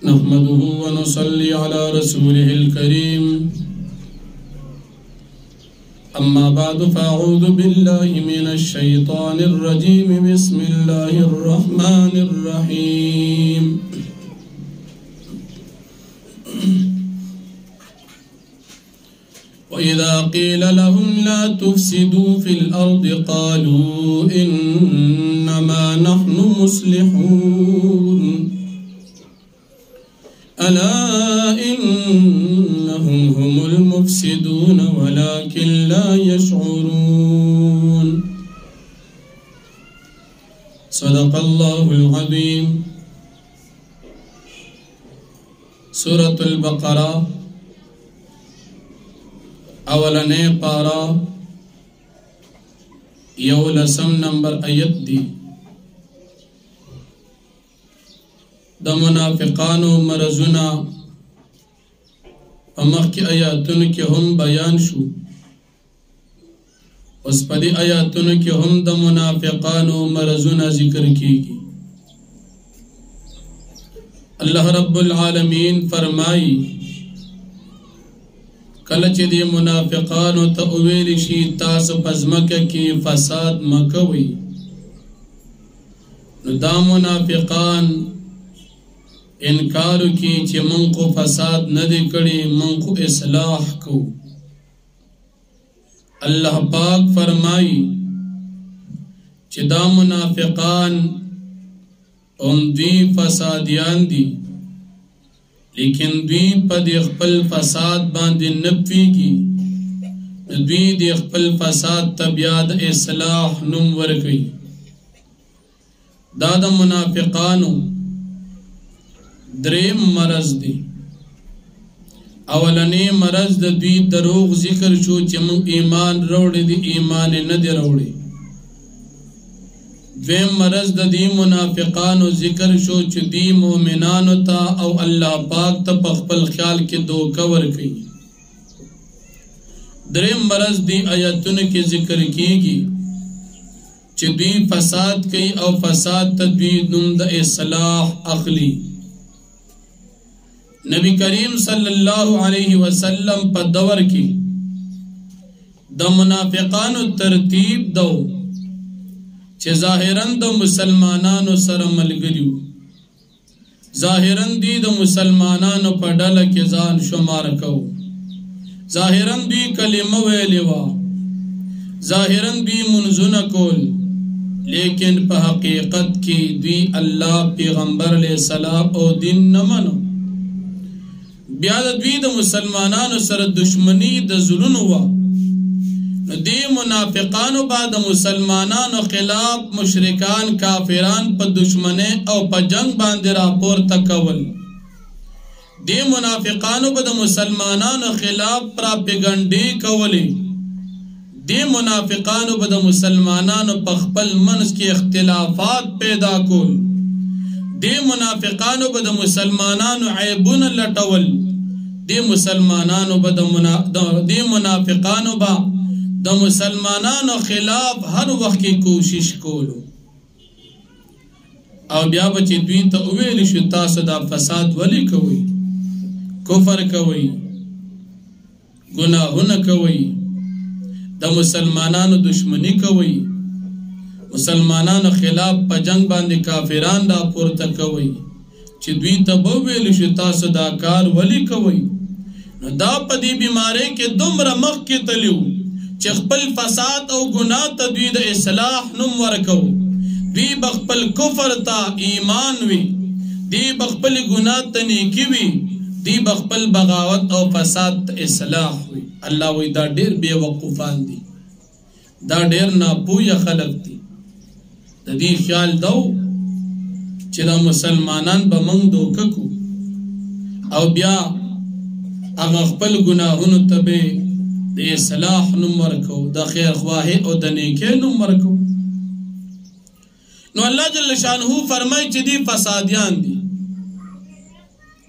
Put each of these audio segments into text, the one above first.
نحمده ونصلي على رسوله الكريم أما بعد فأعوذ بالله من الشيطان الرجيم بسم الله الرحمن الرحيم وإذا قيل لهم لا تفسدوا في الأرض قالوا إنما نحن مصلحون ألا إنهم هم المفسدون ولكن لا يشعرون صدق الله العظيم. سورة البقرة اولنے پارا یولسم نمبر آیت دی. د منافقانو مرزونا پمخ کی آیاتن کی هم بیان شو، اس پدی آیاتن کی هم د منافقانو مرزونا ذکر کی گی. اللہ رب العالمین فرمائی کلچ دی منافقانو تا اویلی شی تاس پزمکہ کی فساد مکوی، نو دا منافقان انکارو کی چی من کو فساد ندی کڑی من کو اصلاح کو. اللہ پاک فرمائی چی دا منافقان ام دی فسادیان دی، لیکن دوی پا دی اخپل فساد باندی نپوی کی، دوی دی اخپل فساد تبیاد اصلاح نم ورکی. دادا منافقانو دریم مرض دی. اولنی مرض دا دوی دروغ ذکر شو چی من ایمان روڑی دی ایمان ندی روڑی. دویم مرض دا دی منافقانو ذکر شو چی دی مومنانو تا او اللہ پاک تا پخپل خیال کے دو کور کی. دریم مرض دی آیتون کے ذکر کی گی چی دی فساد کی او فساد تا دی نم دا اصلاح اخلی. نبی کریم صلی اللہ علیہ وسلم پا دور کی دا منافقانو ترتیب دو چه ظاہرن دا مسلمانانو سر ملگریو، ظاہرن دی دا مسلمانانو پا ڈالا کے زان شمار کو، ظاہرن دی کلمہ ویلیوا، ظاہرن دی منزن کول، لیکن پا حقیقت کی دی اللہ پیغمبر علیہ السلام او دین نمانو. بیاد دوی دا مسلمانانو سر دشمنی دا ظلن ہوا. دی منافقانو با دا مسلمانانو خلاف مشرکان کافران پا دشمنے او پا جنگ باندے راپور تکول. دی منافقانو با دا مسلمانانو خلاف پراپیگنڈی کولی. دی منافقانو با دا مسلمانانو پا خپل منس کی اختلافات پیدا کول. دی منافقانو با دا مسلمانانو عیبون لٹول. دی منافقانو با دا مسلمانانو خلاف ہر وقت کی کوشش کولو. او بیا بچی دوی تا اویلی شو تاسو دا فساد ولی کوئی، کفر کوئی، گناہون کوئی، دا مسلمانانو دشمنی کوئی، مسلمانانو خلاف پا جنگ باندی کافران دا پورتا کوئی، چی دوی تا بویلی شو تاسو دا کار ولی کوئی. نو دا پا دی بیمارے کے دمر مخ کی تلیو چی خپل فساد او گناہ تا دوی دا اصلاح نم ورکو. دوی بخپل کفر تا ایمان وی، دی بخپل گناہ تا نیکی وی، دی بخپل بغاوت او فساد تا اصلاح وی. اللہ وی دا دیر بے وقفان دی، دا دیر ناپویا خلق دی. دا دی خیال دو چی دا مسلمانان با منگ دو ککو او بیا اغا خپل گناہونو تبے دا اصلاح نمبر کو، دا خیر خواہی او دا نیکے نمبر کو. نو اللہ جل شانہو فرمائی چی دی فسادیان دی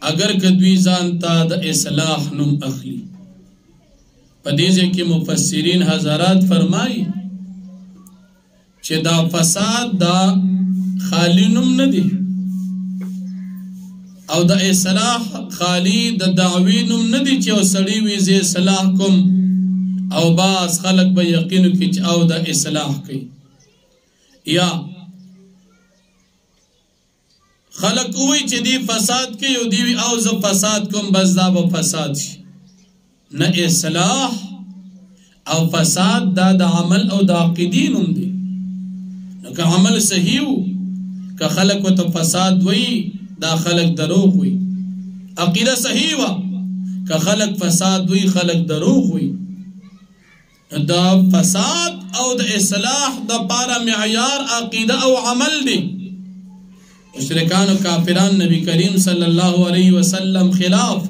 اگر کدوی زانتا دا اصلاح نم اخلی. پا دیزے کی مفسرین حضرات فرمائی چی دا فساد دا خالی نم ندی او د اصلاح خالی د دعوی نوم ندی چې او سړی وي زه اصلاح کوم او باز خلق به یقینو کې چې او د اصلاح کوي یا خلق وی چې دی فساد کوي او دی او زه فساد کوم بس دا به فساد شي نه اصلاح او فساد دا د عمل او د عقیدې نوم دی نو که عمل صحیح وو که خلق وته فساد وی دا خلق دروغ وی عقیده صحیح وا که خلق فساد وی خلق دروغ وی دا فساد او د اصلاح د پارا معیار عقیده او عمل دی مشرکان و کافران نبی کریم صلی اللہ علیہ وسلم خلاف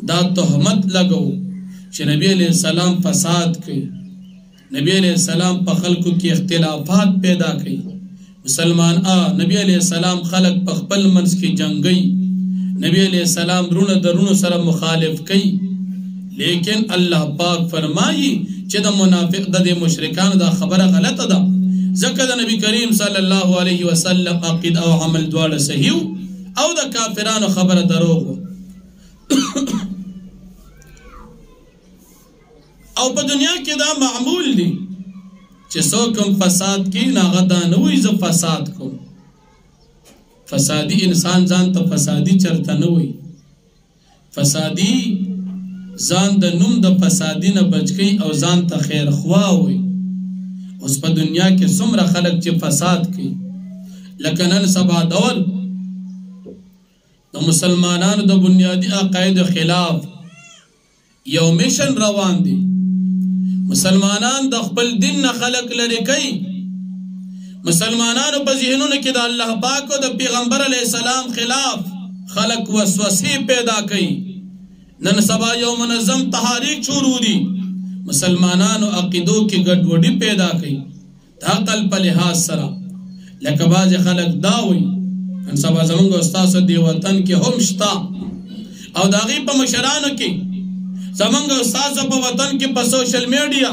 دا تہمت لگو چې نبی علیہ السلام فساد کئی نبی علیہ السلام پا خلقو کی اختلافات پیدا کئی مسلمان نبی علیہ السلام خلق پا خپل منس کی جنگی نبی علیہ السلام رون درون سر مخالف کئی لیکن اللہ پاک فرمائی چې دا منافق دا مشرکان دا خبر غلط دا ذکر دا نبی کریم صلی اللہ علیہ وسلم عقید او عمل دوار صحیح او دا کافران خبر دروغ او پا دنیا کی دا معمول دی چه سو کم فساد کی ناغدا نوی ز فساد کم فسادی انسان زان تا فسادی چرتا نوی فسادی زان دا نم دا فسادی نبچ گئی او زان تا خیر خواهوی اس پا دنیا کے سمر خلق چه فساد کی لکنن سبا دور دا مسلمانان دا بنیادی عقاید خلاف یو میشن روان دی مسلمانان دا خپل دین نا خلق لرکی مسلمانانو پا ذہنون کی دا اللہ پاک و دا پیغمبر علیہ السلام خلاف خلق وسوسی پیدا کی نن سبا یو منظم تحریک شروع دی مسلمانانو عقیدو کی گڑوڑی پیدا کی دا قلب پا لحاظ سرا لیکن باز خلق داوی ان سبا زمانگو استاس دی وطن کی ہمشتا او داغی پا مشرانو کی زمانگو استاس پا وطن کی پا سوشل میڈیا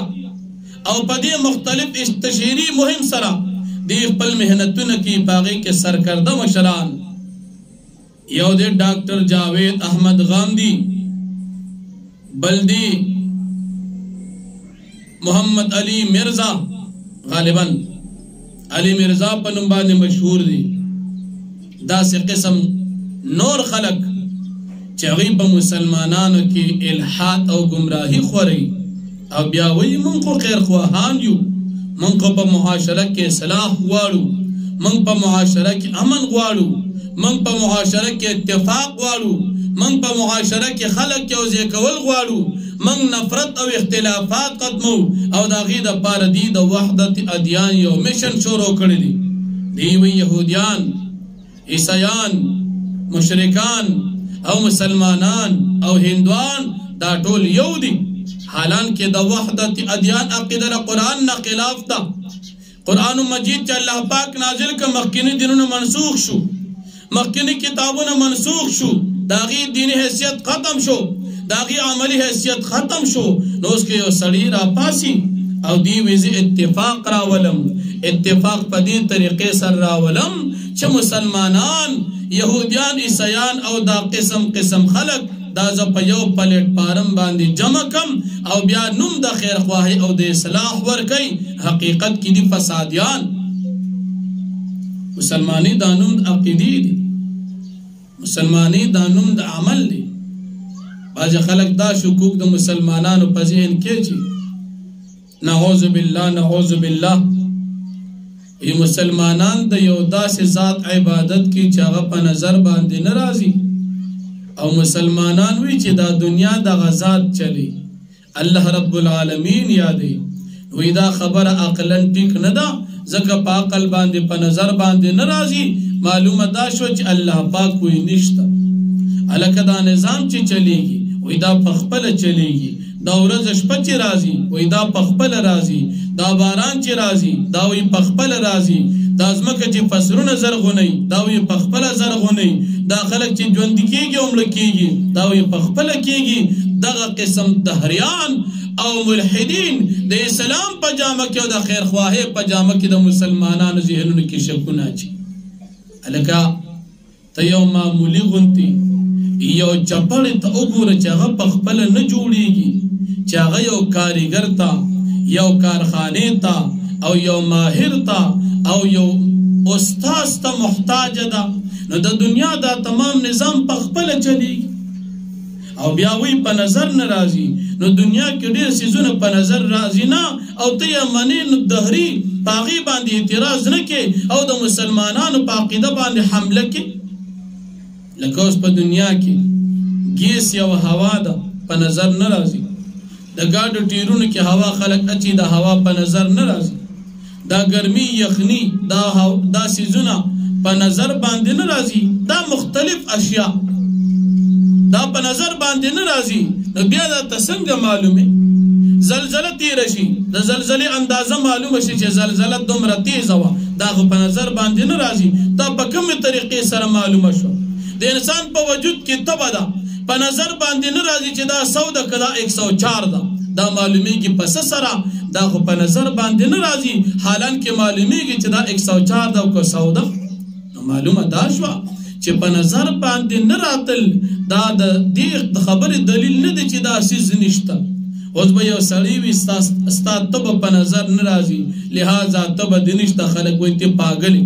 او پا دی مختلف تشہیری مہم سرا دی پل محنتون کی پاگی کے سرکردہ مشران یو دی ڈاکٹر جاوید احمد غامدی بلدی محمد علی مرزا غالباً علی مرزا پا نمبانی مشہور دی دا سے قسم نور خلق چاگی پا مسلمانانو کی الحاد او گمراہی خوری او بیاوی من کو خیر خواہان یو من کو پا معاشرہ کے صلاح وارو من پا معاشرہ کی امن وارو من پا معاشرہ کے اتفاق وارو من پا معاشرہ کے خلق کے اوزے کول وارو من نفرت او اختلافات قدمو او دا غید پاردی دا وحدت ادیان یو مشن شروع کردی دیوی یہودیان عیسیان مشرکان او مسلمانان او ہندوان دا ټول یو دی حالان کے دا وحدت ادیان عقیدہ قرآن نا خلاف دا قرآن مجید چا اللہ پاک نازل کا مخکینی دینوں منسوخ شو مخکینی کتابوں منسوخ شو داغی دینی حیثیت ختم شو داغی عملی حیثیت ختم شو نو اس کے یو سڑی را پاسی او دی ویزی اتفاق راولم اتفاق پا دین طریقے سر راولم چھ مسلمانان یہودیان عیسیان او دا قسم خلق دا زا پا یو پلیٹ پارم باندی جمع کم او بیا نم دا خیر خواہی او دا اصلاح ورکی حقیقت کی دی فسادیان مسلمانی دا نم دا عقیدی دی مسلمانی دا نم دا عمل دی باز خلق دا شکوک دا مسلمانانو پا ذہن کے چی نعوذ باللہ یہ مسلمانان دا یو دا سے ذات عبادت کی چاگا پا نظر باندی نرازی او مسلمانان وی چی دا دنیا دا غزات چلی اللہ رب العالمین یادی وی دا خبر عقلن ٹک ندا زکا پا عقل باندی پا نظر باندی نرازی معلوم دا شو چی اللہ پاک وی نشتا علاکہ دا نظام چی چلی گی وی دا پخپل چلی گی دا ورزش پچی رازی وی دا پخپل رازی دا باران چی رازی دا وی پخپل رازی دا ازمکہ چی فسرون زرغنی دا وی پخپل زرغنی دا خلق چی جوندی کی گی عمر کی گی دا وی پخپل کی گی دا قسم دہریان او ملحدین دا اسلام پا جامع کی و دا خیر خواہی پا جامع کی دا مسلمانان ذہنون کی شکونا چی علاقہ ته یو معمولی غونتی یو چپړې ته وګوره چې هغه په خپله نه جوړېږي، چې هغه یو کاریګر ته، یو کارخانې ته، او یو ماهر ته، او یو استاذ ته محتاج ده. نو د دنیا دا تمام نظام په خپله چلیږي او بیا وی په نظر نه راځي. نو دنیا کې ډېر څیزونه په نظر راځي نه، او ته یې منې، نو دهري په هغې باندې اعتراض نه کې او د مسلمانانو په عقیده باندې حمله کې. لکه اوس په دنیا کې ګیس یو هوا ده، په نظر نه راځي. د ګاډو ټیرونو کې هوا خلک اچي، د هوا په نظر نه راځي. دا ګرمي یخني دا څیزونه په نظر باندې نه راځي. دا مختلف اشیاء دا په نظر باندې نه راځي. نو بیا دا ته څنګه معلومه؟ زلزله تیره شي، د زلزلې اندازه معلومه شي چې زلزله دومره تیزه وه، دا خو په نظر باندې نه راځي. دا په کومې طریقې سره معلومه شو؟ د انسان په وجود کې تبه ده، په نظر باندې نه راځي چې دا 100 ده که دا 104 ده. دا معلومیږي په څه سره؟ دا خو په نظر باندې نه راځي، حالان کې معلومیږي چې دا 104 ده او که 100 ده. نو معلومه دا شوه چې په نظر باندې نه راتل دا د دې خبرې دلیل نه دی چې دا څیز نشته. اوس به یو سړی وي ستا تبه په نظر نه راځي، لہذا تبه دې نشته، خلک وایي ته پاګلې.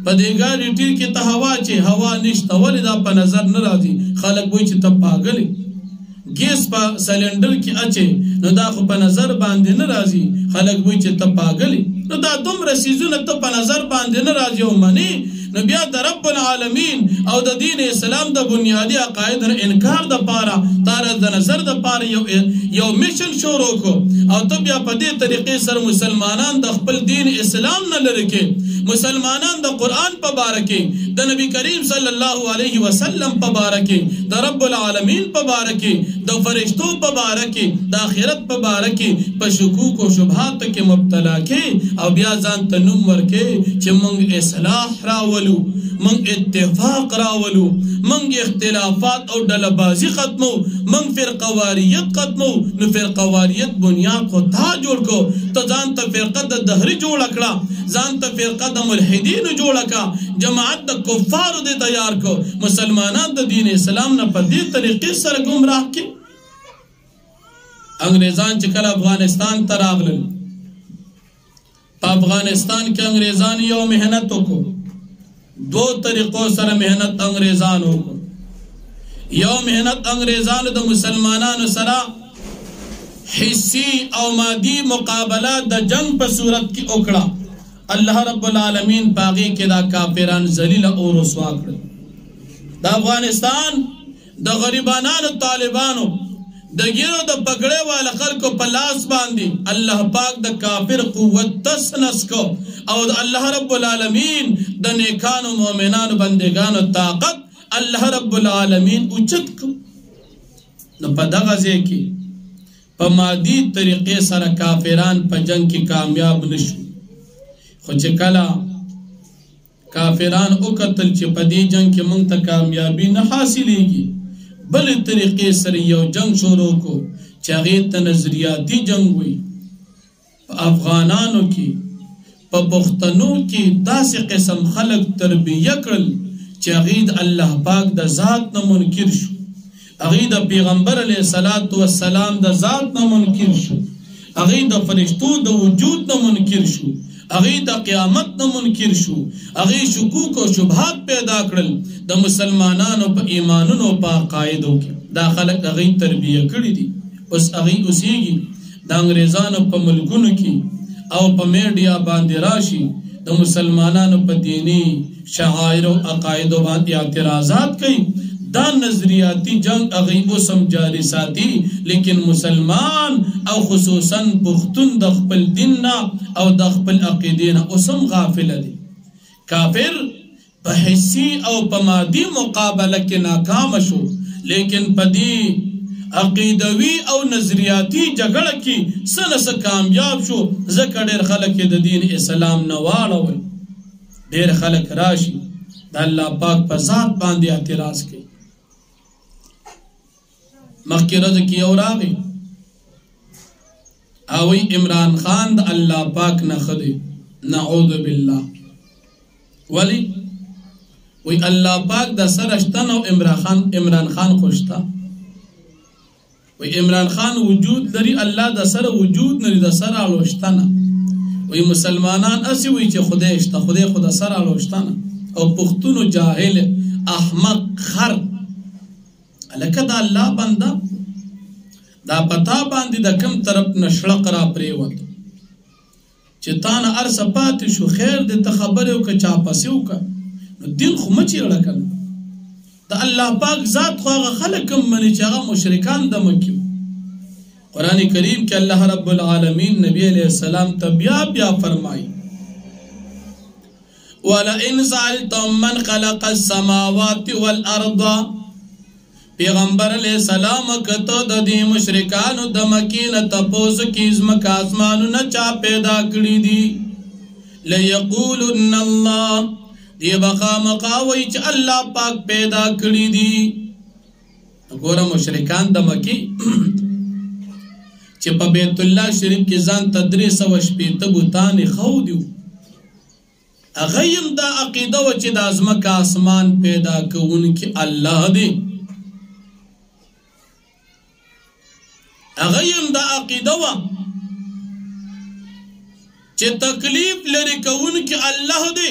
په دې ګاډي ټیر کې ته هوا چې هوا نشته، ولې دا په نظر نه راځي؟ خلک وایي چې ته پاګلې. ګیس په سلنډر کې اچي، نو دا خو په نظر باندې نه راځي، خلک وایي چې ته پاګلې. نو دا دومره څیزونه ته په نظر باندې نه راځي او منې، نو بیا د رب العالمین او د دین اسلام د بنیادی عقاید انکار د پاره تاره د نظر د پاره یو میشن شروع کو، او ته بیا په دې طریقې سره مسلمانان د خپل دین اسلام نه لري کې، مسلمانان د قرآن په باره کې، د نبی کریم صلی الله علیه وسلم په باره کې، د رب العالمین په باره کې، د فرشتو په باره کې، د آخرت په باره کې په شکوک او شبهات کې مبتلا کې، او بیا ځان ته نوم ورکې چې موږ اصلاح راولو، موږ اتفاق راولو، موږ اختلافات او ډله‌بازي ختمو، موږ فرقواریت ختمو. نو فرقواریت بنیاد خو تا جوړ کو، ته ځان ته فرقه د دهري جوړه کړه، ځان ته فرقه د ملحدینو جوړه کړه، جماعت د کفارو دې تیار کو، مسلمانان د دین اسلام نه په دې طریقې سره ګمراه کړي. انګریزان چې کله افغانستان ته راغلل، په افغانستان کې انګریزان یو محنت وکړو، دو طریقو سره محنت انګریزان وکړو. یو محنت انګریزانو د مسلمانانو سره حسی او مادی مقابله د جنگ په صورت کې وکړه. الله رب العالمین باغی کې دا کافران ذلیل او رسوا کړل. د افغانستان د غریبانو طالبانو د ګیرو د پګړې والا خلکو په لاس باندې الله پاک د کافر قوت تسنس کو، او د الله رب العالمین د نیکانو مؤمنانو بندگانو طاقت الله رب العالمین اوچت کو. نو په دغه ځای کې په مادي طریقې سره کافران په جنگ کې کامیاب نشو، خو چې کله کافران وکتل چې په دې جنگ کې موږ ته کامیابی نه حاصلېږي، بل طریقې سره یو جنگ شروع کو چې هغې ته نظریاتي جنگ وي. په افغانانو کې په پښتنو کې داسې قسم خلق تربیه کړل چې هغې د الله پاک د ذات نه منکر شو، هغې د پیغمبر علیه السلام د ذات نه منکر شو، هغې د فرشتو د وجود نه منکر شو، هغې د قیامت نه منکر شو، هغې شکوک او شبهات پیدا کړل د مسلمانانو په ایمانونو په عقایدو کې. دا خلک هغې تربیه کړي دي، اوس هغې اوسېږي د انګریزانو په ملکونو کې او په میډیا باندې راشي د مسلمانانو په دینی شعائر او عقایدو باندې اعتراضات کوي. دا نظریاتی جنگ هغې اوسم جاری ساتي، لیکن مسلمان او خصوصا پښتون د خپل دین نه او د خپل عقیدې نه اوسم غافله دي. کافر په حسي او په مادي مقابله کې ناکام شو، لیکن په دې عقیدوي او نظریاتی جګړه کې څه نه څه کامیاب شو. ځکه ډېر خلک د دین اسلام نه واړول، ډېر خلک راشي د الله پاک په ذات باندې اعتراض کوي. مخکې ورځ کې یو راغی او عمران خان د الله پاک نه ښه دی، نعوذ بالله. ولی وی اللہ پاک دا سرشتن او عمران خان خوشتا وی عمران خان وجود لري اللہ دا سر وجود نری دا سر علوشتن وی مسلمانان اسی وی چه خدای شتا خدای خدا سر علوشتن او پختون و جاہل احمق خر لکه دا اللہ بندا دا پتا باندې د کم طرف نشړق را پریوت چې تانا ارس پاتې شو خیر دې ته خبره وکړه چا پسې وکړه نو دین خو مچ یې لکه د الله پاک ذات خو هغه خلک هم مني چې هغه مشرکان د مکه قرآن کریم کې الله رب العالمین نبی علیہ السلام ته بیا فرمایي ولئن سألتم من خلق السماوات والارض پیغمبر علیہ السلام کتو د دې مشرکانو د مکې نه تپوس کی ځمکه اسمانونه چا پیدا کړی دي لیقولن الله دی بخامخا وی چې الله پاک پیدا کړی دي ګوره مشرکان د مکې چې په بیت الله شریف کې ځان تدریس او شپېته بوتان خو دیو اغیم دا عقیده و چې د ځمکه اسمان پیدا کوونکی الله دی اغیم دا عقیده و چې تکلیف لري کوونکی الله دی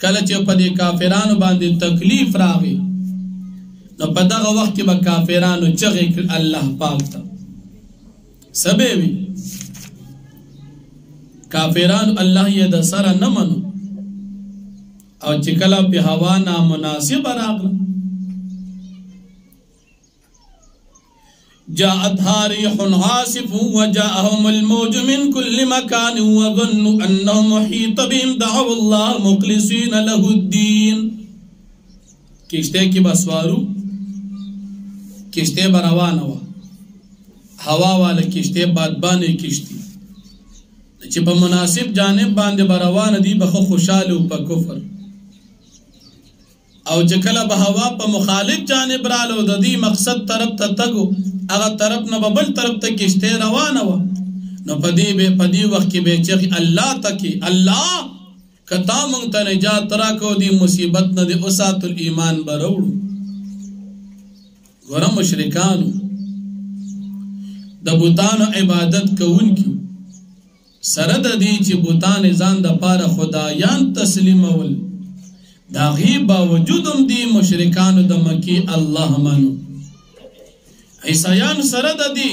کله چې په دې کافرانو باندې تکلیف راغی نو په دغه وخت کې به کافرانو چغې کړ الله پاک ته سبب کافرانو الله یې د سره نه منو او چې کله په هوا نامناسب راغله جاءتها ريح عاصف وجاءهم الموج من كل مكان وظنوا انه محيط بهم دعوا الله مخلصين له الدين کشته کی بسوارو کشته بروانه وا هوا والا کشته بادبانه کشتی چې په مناسب جانب باندې بروانه دي بخو خوشاله او په کفر او چې کله به هوا په مخالف جانب رالو د دې مقصد طرف ته تګو هغه طرف نه بل طرف ته کشته روانه و نو پدی وخت کې به چې الله تکي الله کتا مونږ ته نجات راکو دی مصیبت نه دی اوسات الایمان بروړو ګور مشرکانو د بوتانو عبادت کوونکو سره د دې چې بوتان ځان د پاره خدایان تسلیمول دا غیب باوجودم دی مشرکانو د مکی الله منو عیسایان سره د دې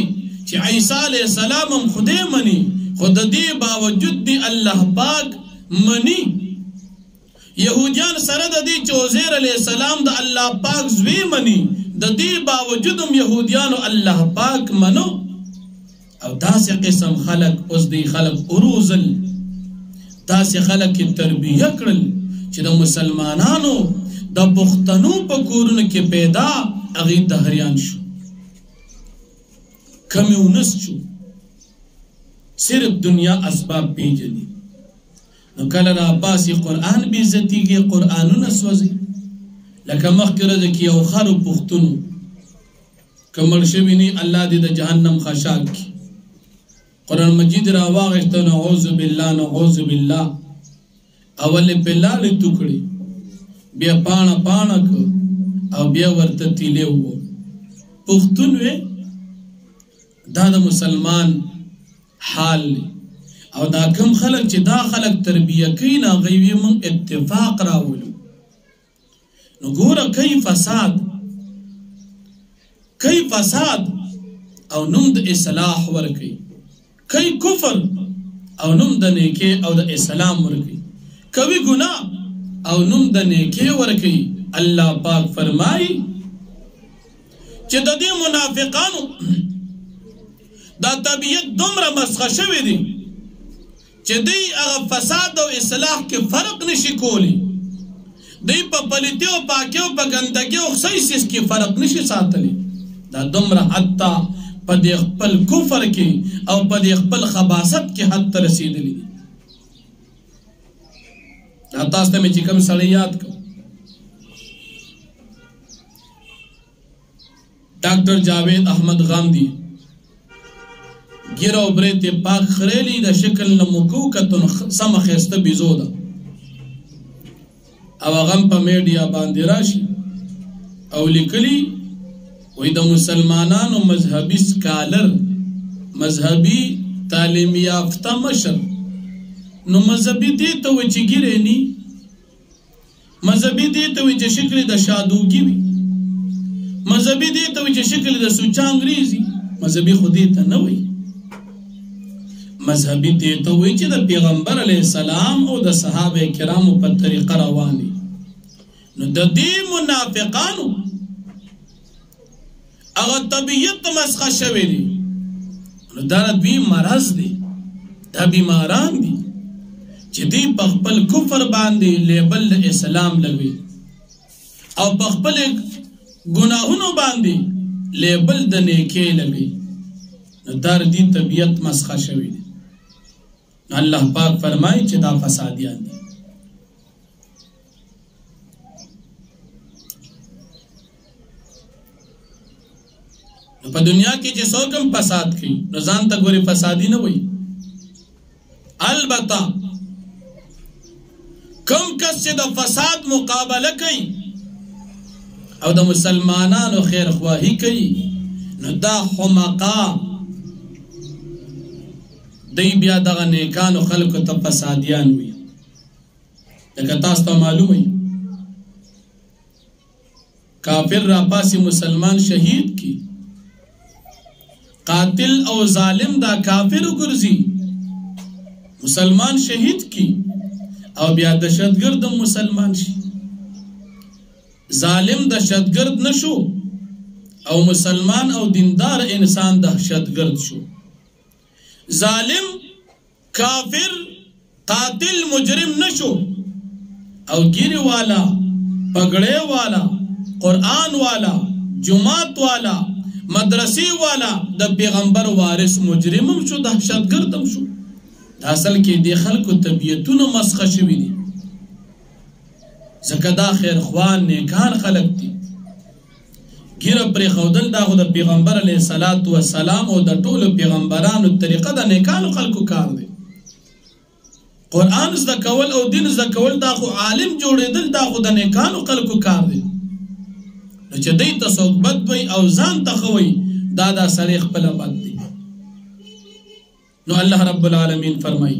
چې عیسی علیہ السلام هم خدای منی خود دې باوجود دی الله پاک منی یهودیان سره د دې چې عزیر علیہ السلام د الله پاک زوی منی د دې باوجود هم یهودیانو الله پاک منو او داسې قسم خلق اوس دی خلق اروزل داسې خلق تربیه کړل چې د مسلمانانو د پښتنو په کورونو کې پیدا هغه دهریان شو کمیونست شو صرف دنیا اسباب پیجنی نو کله را پاسی قرآن بی عزتیږي قرآنونه سوځي لکه مخکې ورځ کې یو خر پښتون کمل شوی نی الله دې د جهنم خشاک کی قرآن مجید را واغشت نعوذ بالله اول پلال ټوکړي بیا پانا او بیا ورته تیلې وو پښتون وې دا د مسلمان حال او دا کم خلق چې دا خلق تربیه کوي نه غوي من اتفاق راولو نو ګوره کوي فساد او نوم د اصلاح ورکي کوي کفر او نوم د نیکی او د اسلام ورکي کوي ګناه او نوم د نیکی ورکي الله پاک فرمای چې د دې منافقانو دا طبیعت دومره مسخه شوی دی چې دی هغه فساد او اصلاح کې فرق نشي کولی دی په پلیتی او پاکی او په ګندګي او خصیص کې فرق نشي ساتلی دا دومره حتی په دې خپل کفر کې او په دې خپل خباثت کې حد ته رسیدلی دا تاسو ته مې چې کوم سړی یاد کړ ډاکټر جاوید احمد غامدی ګیرو برته پاک خریلی د شکل نمکو کتون سم خسته بيزو ده او غم په میډیا باندې راشي او لیکلي وای د مسلمانانو مذهبي سکالر مذهبي تعلیم یافته مشر نو مذهبي دې ته وای چې ګیرې نی مذهبي دې ته وای چې شکل د شادوګي وي مذهبي دې ته وای چې شکل د سوچا انګریزي مذهبي خو دې ته نه وای مذهبي دې ته وای چې د پیغمبر علیه السلام او د صحابه کرامو په طریقه رواني نو د دې منافقانو هغه طبیعت مسخه شوی دی نو دا دوی مرض دی دا بیماران دی چې دوی په خپل کفر باندې لیبل د اسلام لګوي او په خپل ګناهونو باندې لیبل د نیکۍ لګوي نو دا دې طبیعت مسخه شوی دی الله پاک فرمایي چې دا فسادیان دي په دنیا کې چې څوک هم فساد کوي نو ځان ته ګوري فسادي نه وي البته کوم کس چې د فساد مقابله کوي او د مسلمانانو خیر خواهی کوي نو دا حمقا دی بیا دغه نیکانو خلکو ته فسادیان وي لکه تاسو ته معلوم وي کافر را پاسي مسلمان شهید کی قاتل او ظالم دا کافر ګرځي مسلمان شهید کی او بیا دهشتګرد مسلمان شي ظالم دهشتګرد نشو او مسلمان او دیندار انسان دهشتګرد شو ظالم کافر قاتل مجرم نشو او ګیری والا پګړې والا قرآن والا جماعت والا مدرسې والا د پیغمبر وارث مجرمم شو دهشتګردم شو اصل کې د خلکو طبيعتونو مسخه شوی دي ځکه دا خیر خوان نیکان خلک دي ګیره پر خودل دا خو د پیغمبر علیه الصلاۃ والسلام او د ټولو پیغمبرانو طریقه د نیکانو خلکو کار دی قرآن زده کول او دین زده کول دا خو عالم جوړېدل دا خو د نیکانو خلکو کار دی نو چې دوی ته څوک بد وي او ځان ته ښه وي دا دا سړی خپله بد دی نو الله رب العالمین فرمایي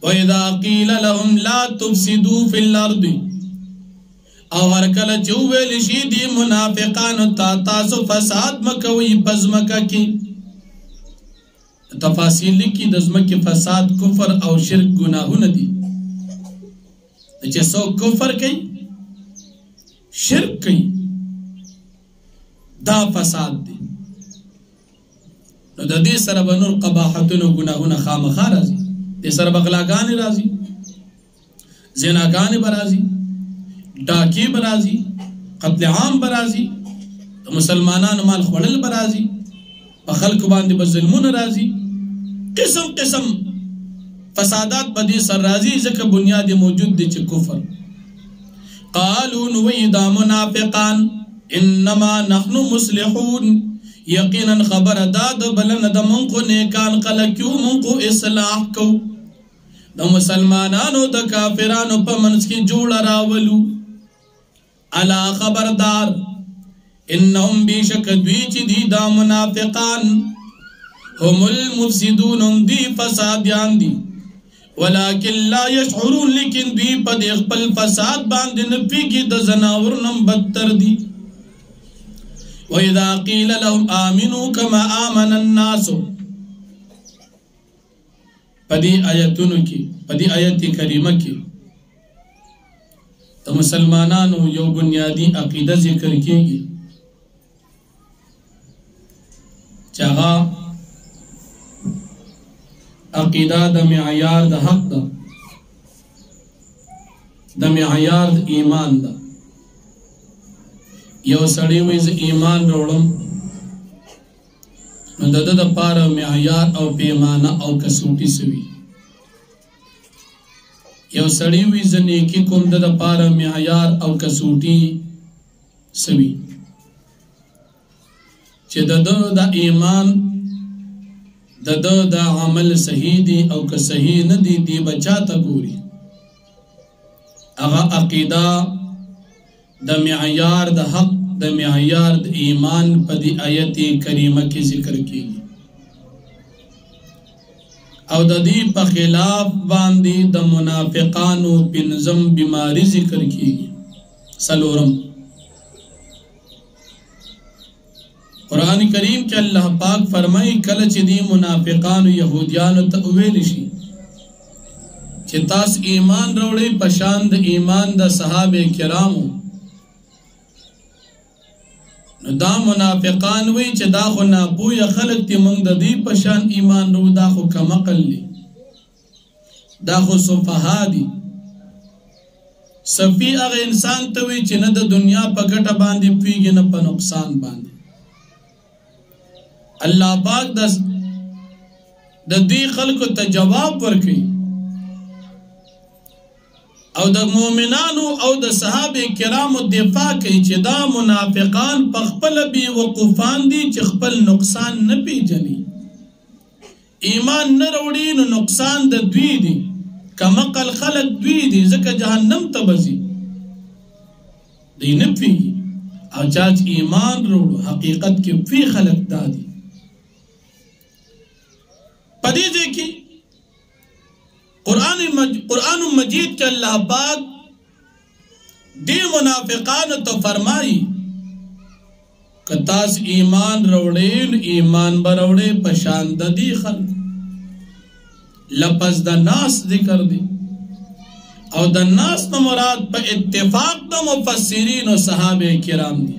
وَإِذَا قِيلَ لَهُمْ لَا تُفْسِدُوا فِي الْأَرْضِ او هر کله چې وویل شي دي منافقانو ته تاسو فساد مکوئ په ځمکه کې تفاصیل لیکي د ځمکې فساد کفر او شرک ګناهونه دي چې څوک کفر کوي شرک کوي دا فساد دی نو د دې سره به نور قباحتونه ګناهونه خامخا راځي دې سره به غلاګانې راځي زناګانې به راځي ډاکې به راځي قتل عام به راځي د مسلمانانو مال خوړل به راځي په خلکو باندې به ظلمونه راځي قسم قسم فسادات به دې سره راځي ځکه بنیاد موجود دی چې کفر قالوا نوی دا منافقان انما نحن مصلحون یقینا خبر داد بلن د منکو نیکان خلقیو منکو اصلاح کو د مسلمانانو د کافرانو په منځ کې جوړ راولو الا خبردار انهم بیشک دوی چې دي دا منافقان هم المفسدون دی فسادیان دي ولكن لا يشعرون لیکن دوی په خپل فساد باندې نه پیږي د زناور نم بدتر دي وَإِذَا قِيلَ لَهُمْ آمِنُوا كَمَا آمَنَ النَّاسُ پدی آیتونو کی پدی آیت کریمه کی د مسلمانانو یو بنیادی عقیده ذکر کیږي چې هغه عقیده د معیار د حق ده د معیار د ایمان ده یو سړی وایي زه ایمان راوړم نو د ده دپاره معیار او پیمانه او کسوټي څه وي یو سړی وایي زه نیکي کوم د دپاره معیار او کسوټي څه وي چې د ده د ایمان د ده د عمل صحیح دی او که صحیح نه دی دی به چا ته ګوري اغا عقیدہ دا معیار دا حق دا معیار دا ایمان پا دی آیت کریمہ کی ذکر کی او دا دی پا خلاف باندی دا منافقانو پنزم بیماری ذکر کی سلورم قرآن کریم کے اللہ پاک فرمائی کلچ دی منافقانو یہودیانو تأویلشی چه تاس ایمان روڑی پشاند ایمان دا صحابہ کرامو دا منافقان وی چه دا خو ناپوی خلق تی منگ دا دی پشان ایمان رو دا خو کمقل لی دا خو صفحا دی صفی اغا انسان توی چه نا دا دنیا پا گٹا باندی پیگی نا پا نقصان باندی اللہ پاک دا دی خلقو تا جواب ورکی او دا مومنانو او دا صحابه کرامو دفاع کئی چه دا منافقان پخپل بی وقوفان دی چه خپل نقصان نپی جنی ایمان نروڑی نو نقصان دا دوی دی کمقل خلق دوی دی زکا جہنم تبزی دی نپی او چاچ ایمان روڑو حقیقت کی فی خلق دا دی پدیزے کی قرآن مجید کے اللہ پاک دی منافقان تو فرمائی کہ تاس ایمان روڑین ایمان بروڑے پشاند دی خلق لپس دا ناس ذکر دی او دا ناس نا مراد پا اتفاق دا مفسرین و صحابہ کرام دی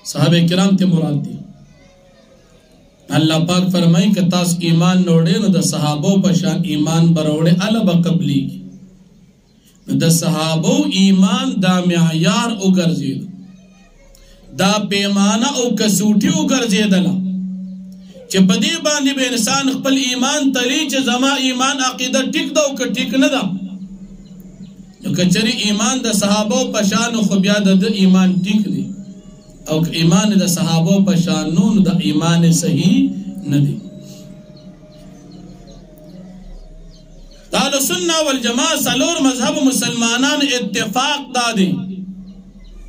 صحابہ کرام تی مراد دی اللہ پاک فرمائی کہ تاس ایمان نوڑے نو دا صحابو پشان ایمان بروڑے علبا قبلی کی نو دا صحابو ایمان دا معیار اگر زید دا پیمانا او کسوٹی اگر زیدلا چه پدی باندی بے انسان خپل ایمان تلی چه زما ایمان عقیدہ ٹک دا او که ٹک ندا نو کچری ایمان دا صحابو پشان و خبیا دا ایمان ٹک دی او ایمان دا صحابو پشانون دا ایمان صحیح ندی تعالی سنہ والجماع سلور مذہب مسلمانان اتفاق دادی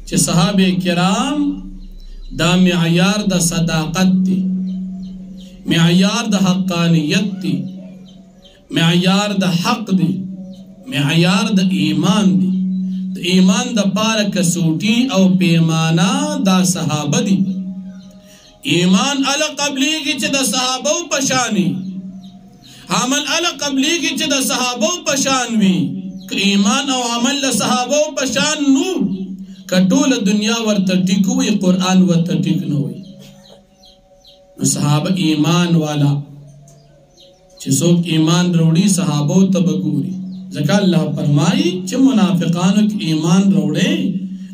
چه صحابہ کرام دا معیار دا صداقت دی معیار دا حقانیت دی معیار دا حق دی معیار دا ایمان دی ایمان دا پار کسوٹی او پیمانا دا صحابہ دی ایمان علا قبلی کی چه دا صحابہ پشانی عمل علا قبلی کی چه دا صحابہ پشانوی ایمان او عمل دا صحابہ پشان نو کٹول دنیا ورطا ٹکوی قرآن ورطا ٹکنوی صحابہ ایمان والا چه سوک ایمان روڑی صحابہ تبگوری ذکر اللہ فرمائی چه منافقانو کی ایمان روڑے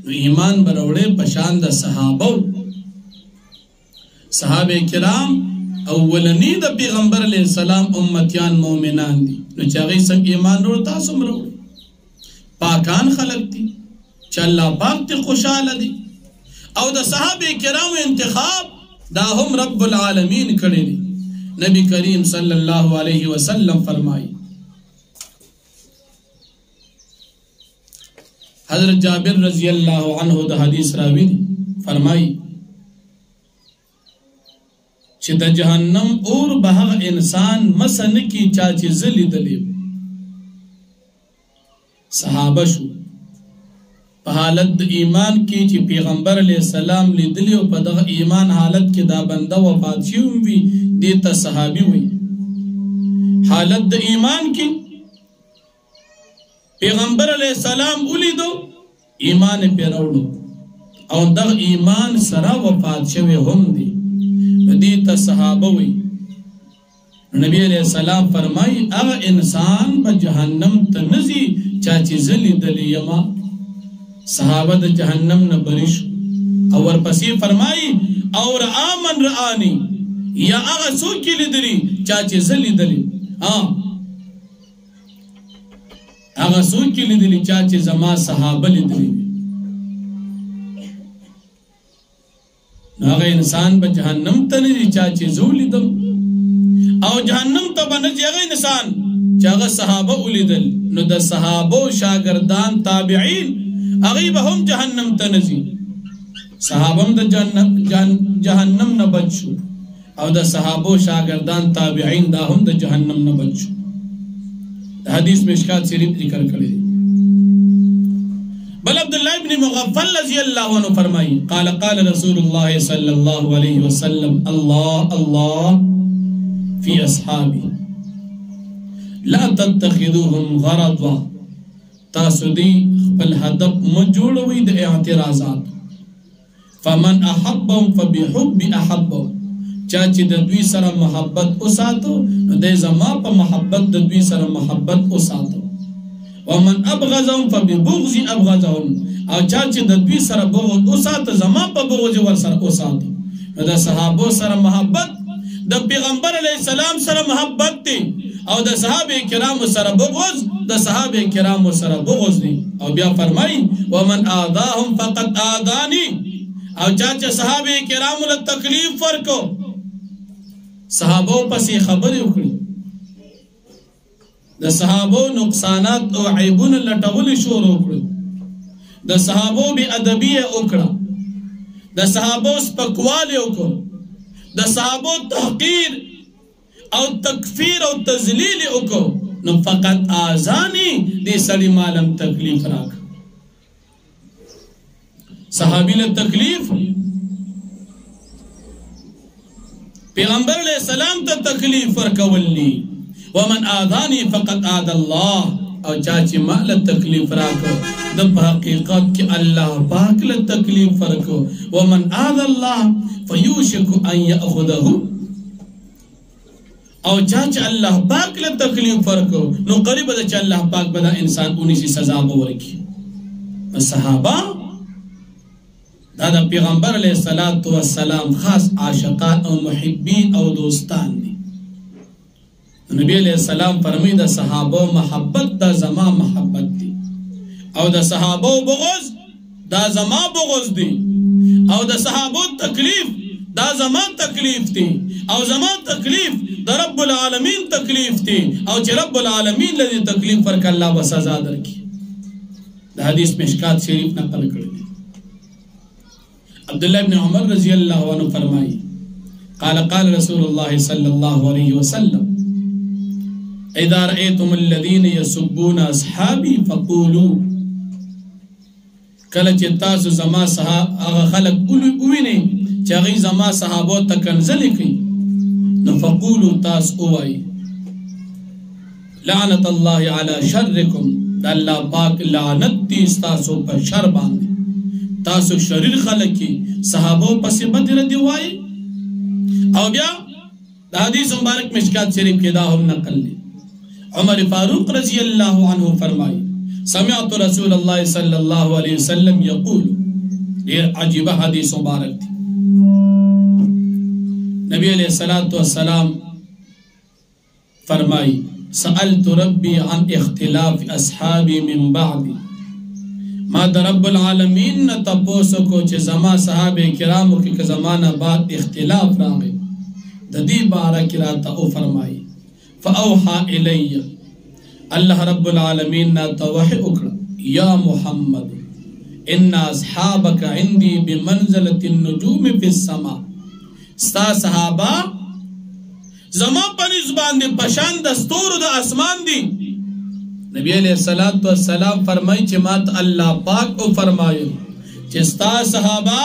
نو ایمان بروڑے پشاند صحابو صحابہ کرام اولنی دا پیغمبر علیہ السلام امتیان مومنان دی نو چاگئی سنگ ایمان روڑتا سم روڑے پاکان خلق دی چا اللہ پاک تی خوشحال دی او دا صحابہ کرام انتخاب دا ہم رب العالمین کڑے دی نبی کریم صلی اللہ علیہ وسلم فرمائی حضرت جابر رضی اللہ عنہ دا حدیث راوی دی فرمائی چھ دا جہنم اور بہغ انسان مسن کی چاچی زلی دلیب صحابہ شو پا حالت دا ایمان کی چی پیغمبر علیہ السلام لی دلیو پا دا ایمان حالت کی دا بندہ وفات شیون بھی دیتا صحابی ہوئی حالت دا ایمان کی پیغمبر علیہ السلام اولی دو ایمان پی روڑو او دا ایمان سرا وفات شوی ہم دی دیتا صحابہ ہوئی نبی علیہ السلام فرمائی اغا انسان با جہنم تنزی چاچی زلی دلی یما صحابہ دا جہنم نبریش اور پسی فرمائی اور آمن رآنی یا اغا سوکی لی دلی چاچی زلی دلی اغا سوکی لی دلی چاچی زما صحابہ لی دلی اغا انسان با جہنم تنزی چاچی زولی دم او جہنم تا بنجی اغا انسان چاغه صحابه ولیدل نو د صحابه شاګردان تابعین هغه به هم جهنم ته نزي صحابه د جهنم نه بچو او د صحابه شاګردان تابعین دا هم د جهنم نه بچو حدیث مشکات شریف ذکر کړی بل عبد الله ابن مغفل رضی اللہ عنہ فرمائی قال قال رسول اللہ صلی اللہ علیہ وسلم اللہ فی اصحابی لا تتخذوهم غرضا تاسو دی خپل هدف مجوړوي د اعتراضات فمن احبهم فبحب احبهم چا چې د دوی سره محبت وساتو نو د زما په محبت د دوی سره محبت وساتو ومن ابغضهم فببغض ابغضهم او چا چې د دوی سره بغض وساتو زما په بغض ور سره وساتو د صحابه سره محبت د پیغمبر علی السلام سره محبت دی او د صحابه کرام سره بغض د صحابه کرام سره بغض دی او بیا فرمای ومن اذاهم فقد اذاني او چا چې صحابه کرام له تکلیف ورکو صحابه پسې خبرې وکړي د صحابه نقصانات او عیبونه لټول شروع کړي د صحابه بی ادبیه وکړه د صحابه سپکواله وکړه د صحابه تحقیر او تکفیر او تذلیل وکړه نو فقط اذانی دې سړي مالم تکلیف راک صحابی له تکلیف پیغمبر علیہ السلام ته تکلیف ورکولی ومن آذانی فقط آذ الله او چاچی مال تکلیف راکو د حقیقت کی اللہ پاک له تکلیف ورکو ومن آذ الله فیوشک ان یاخذه او چاچ اللہ پاک له تکلیف ورکو نو قریب ده چې اللہ پاک بدا انسان اونی سی سزا ورکی صحابہ دا پیغمبر علیہ السلام خاص عاشقان او محبین او دوستان دی نبی علیہ السلام فرمی دا صحابہ محبت دا زما محبت دی او دا صحابہ بغض دا زما بغض دی او دا صحابہ تکلیف دا زما تکلیف دی او زما تکلیف دا رب العالمین تکلیف دی او چه رب العالمین لدی تکلیف فرک اللہ و سزا در کی دا حدیث مشکات شریف نقل کردی عبداللہ ابن عمر رضی اللہ عنہ فرمائی قال قال رسول اللہ صلی اللہ علیہ وسلم اذا رأيتم الذين يسبون اصحابي فقولوا کله چې تاسو زما هغه خلق وینئ چې هغه زما صحابو ته کنځلې کوي نو فقولوا تاسو وایي لعنت الله على شركم الله پاک لعنت دي تاسو په شر باندې تاسو شریر خلق کی صحابو پس بدر دی وای او بیا د حدیث مبارک مشکات شریف کې دا هم نقل دی عمر فاروق رضی اللہ عنہ فرمائی سمعت رسول اللہ صلی اللہ علیہ وسلم یقول دیر عجیبہ حدیث مبارک تھی نبی علیہ السلام فرمائی سألت ربی عن اختلاف اصحابی من بعدی ما در رب العالمین تپوسو کو چه زما صحابه کرامو کی که زمانہ بعد اختلاف راغی ددی بارا کراتا او فرمائی فاوحا الی اللہ رب العالمین توحی اکڑا یا محمد ان اصحابک عندی بمنزلت النجوم فی السماء ستا صحابہ زما پنیز باندے پشان دستور دا اسمان دی نبی علیہ السلام فرمائی چه مات اللہ پاک او فرمائی چه ستا صحابہ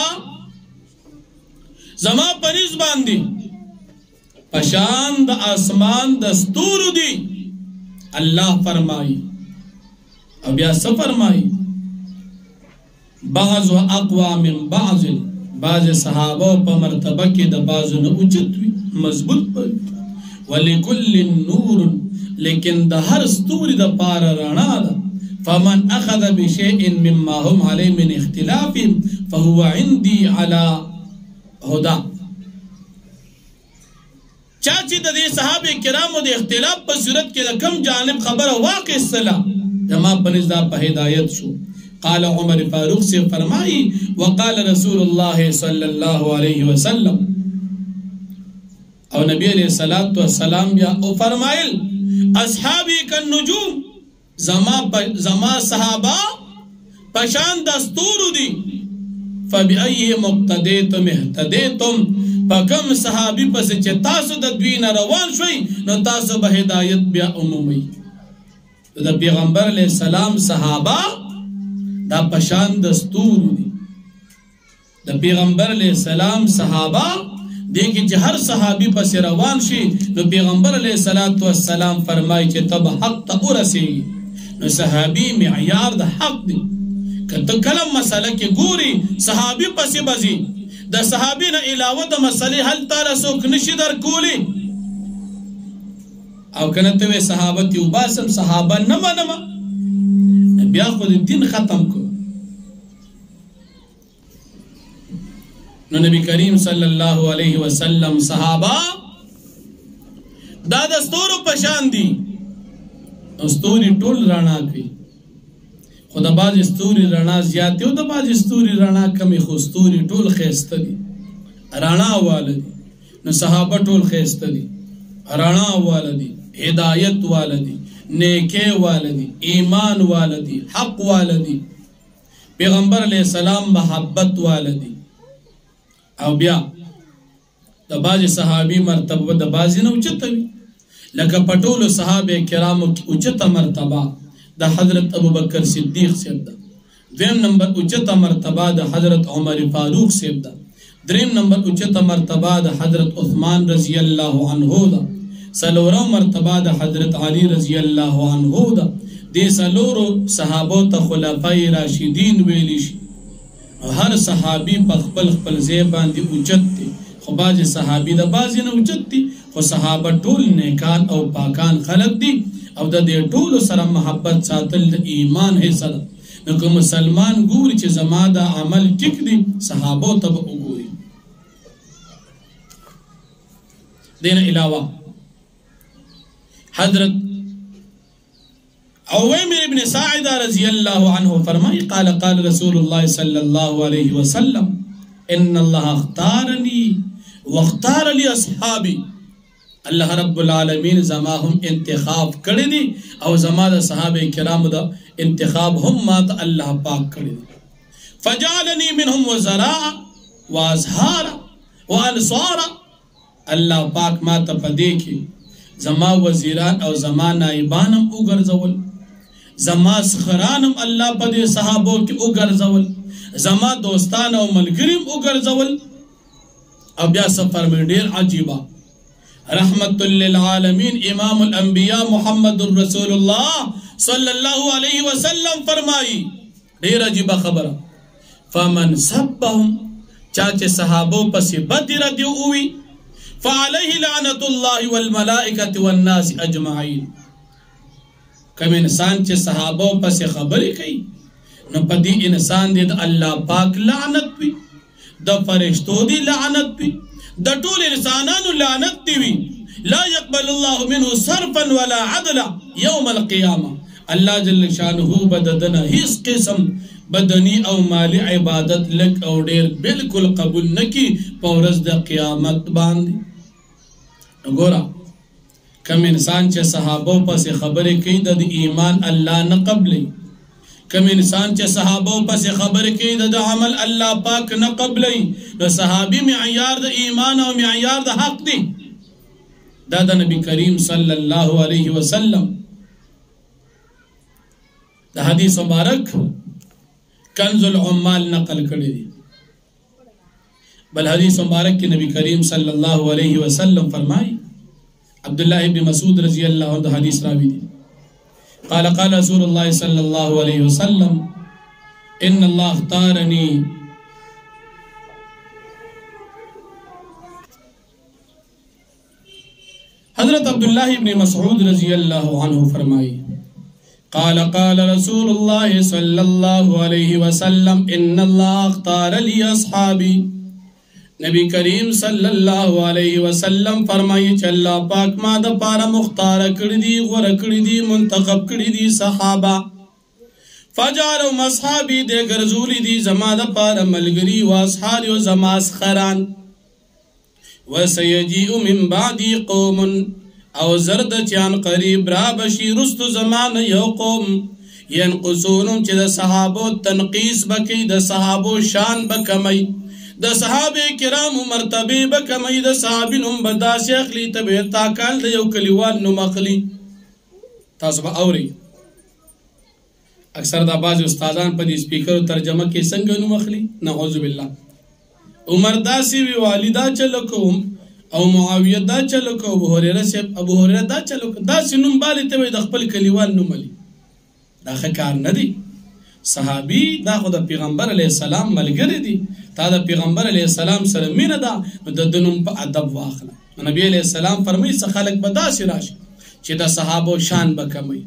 زما پنیز باندی پشان دا آسمان دستور دی اللہ فرمائی اب یا سفرمائی بعض و اقوى من بعض بعض صحابہ پا مرتبہ کی دا بعض نوچت وی مضبوط پر ولکل نور لیکن دا ہر ستوری دا پار رانا دا فمن اخذ بشیء مما هم علی من اختلاف فهو عندی علی ہدا چاچی دا دی صحابہ کرامو دی اختلاف پر صورت کے دا کم جانب خبر واقع السلام جمع پنیز دا پا ہدایت شو قال عمر فاروق سے فرمائی وقال رسول اللہ صلی اللہ علیہ وسلم او نبی علیہ السلام یا او فرمائل اصحابی کالنجوم زما صحابہ پشان دستور دی فبئی مقتدیتم احتدیتم پکم صحابی پس چه تاسو د دوی نه روان شوي نو تاسو به هدایت بیا عمومي د پیغمبر علیہ السلام صحابہ دا پشان دستور دی د پیغمبر علیہ السلام صحابہ دیکھیں چې هر صحابی پس روان شي نو پیغمبر علیہ السلام فرمائی چې تب حق تا ورسی نو صحابی معیار د حق دی کته کلم مسئلہ کی گوری صحابی پس بزی د صحابی نه علاوه د مسئلے حل تعالی سوک نشي در کولی او کنه ته صحابه تی وباسم صحابه نما بیا خو دین ختم کو نو نبی کریم صلی اللہ علیہ وسلم صحابہ دا دستور پشان دی استوری ټول رانا کی خدا باز استوری رانا زیادتی ہو دا باز استوری رانا کمی خو استوری ټول خیست دی رانا والدی نو صحابہ ټول خیست دی رانا والدی ہدایت والدی نیکے والدی ایمان والدی حق والدی پیغمبر علیہ السلام محبت والدی او بیا د باز صحابی مرتبه د باز نه اوچته وي لکه پټول صحابه کرامو اوچته مرتبه د حضرت ابوبکر صدیق صاحب دا دویم نمبر اوچته مرتبه د حضرت عمر فاروق صاحب دا دریم نمبر اوچته مرتبه د حضرت عثمان رضی الله عنه دا سلورم مرتبه د حضرت علی رضی الله عنه دا دې سلورو صحابو ته خلفای راشدین ویلی شي ہر صحابی پر خپل زیبان دی اوچت تی خو باز صحابی دا بازی نا اوچت تی خو صحابہ ټول نیکان او پاکان خلق دی او دا دی ټول سره محبت ساتل دا ایمان ہے سره نکو مسلمان گوری چه زما دا عمل ٹک دی صحابو تب گوری دین علاوہ حضرت عویمر ابن ساعدہ رضی اللہ عنہ فرمائی قال رسول اللہ صلی اللہ علیہ وسلم ان اللہ اختارنی واختار لی اصحابی اللہ رب العالمین زما ہم انتخاب کردی دی او زما دا صحابہ کرام دا انتخاب ہم مات اللہ پاک کردی دی فجعلنی منہم وزراء وازہارا وانصارا اللہ پاک مات پدے کی زما وزیران او زما نائبانم اگر زول زما سخرانم اللہ پدے صحابوں کی اگر زول زما دوستان او ملگرم اگر زول اب یا سفر میں دیر عجیبہ رحمت للعالمین امام الانبیاء محمد الرسول اللہ صلی اللہ علیہ وسلم فرمائی دیر عجیبہ خبر فمن سبہم چاچے صحابوں پسی بدر دیو ہوئی فعلیہ لعنت اللہ والملائکت والناس اجمعین کم انسان چے صحابوں پس خبری کئی نو پدی انسان دید اللہ پاک لعنت بھی دا فرشتو دی لعنت بھی دا طول انسانان لعنت دی لا يقبل اللہ منہ صرفا ولا عدلا یوم القیامة اللہ جل شانہو بددنا ہیس قسم بدنی او مالی عبادت لک او دیر بالکل قبول نکی پورز دا قیامت باندی گورا کم انسان چے صحابوں پس خبر کی دا ایمان اللہ نہ قبلی کم انسان چے صحابوں پس خبر کی دا عمل اللہ پاک نہ قبلی نو صحابی معیار دا ایمان و معیار دا حق دی دا نبی کریم صلی اللہ علیہ وسلم دا حدیث مبارک کنز العمال نقل کردی دی بل حدیث مبارک کی نبی کریم صلی اللہ علیہ وسلم فرمائی عبداللہ ابن مسعود رضی اللہ عنہ حدیث راوی دی قال رسول اللہ صلی اللہ علیہ وسلم ان اللہ اختارنی حضرت عبداللہ ابن مسعود رضی اللہ عنہ فرمائی قال رسول اللہ صلی اللہ علیہ وسلم ان اللہ اختار لی اصحابی نبی کریم صلی اللہ علیہ وسلم فرمائی چا اللہ پاک ما دا پارا مختار کردی غور کردی منتخب کردی صحابہ فجارو مصحابی دے گرزولی دی زما دا پارا ملگری و اصحاری و زما اسخران وسیجیئو من بعدی قوم او زرد چان قریب را بشی رست زمان یو قوم ینقصونم چه دا صحابو تنقیس بکی دا صحابو شان بکمی دا صحابه کرام مرتبه بکمی دا صحابی نم بداسی اخلی تبه تاکال دا یو کلیوان نم اخلی تاسو با اوری اکثر دا بعض استادان پا دی سپیکر و ترجمه کے سنگ نم اخلی نعوذ باللہ عمر داسی وی والدہ چلکو او معاویت دا چلکو ابو حریرہ دا چلکو دا سی نم بالی تبه دا خپل کلیوان نم علی دا خکار ندی صحابی دا خود پیغمبر علیہ السلام ملګری دی تا دا پیغمبر علیہ السلام سره مینه دا د دنوم په ادب واخله نبی علیہ السلام فرمایي څه خلق به داسې راشي چې د صحابو شان به کمی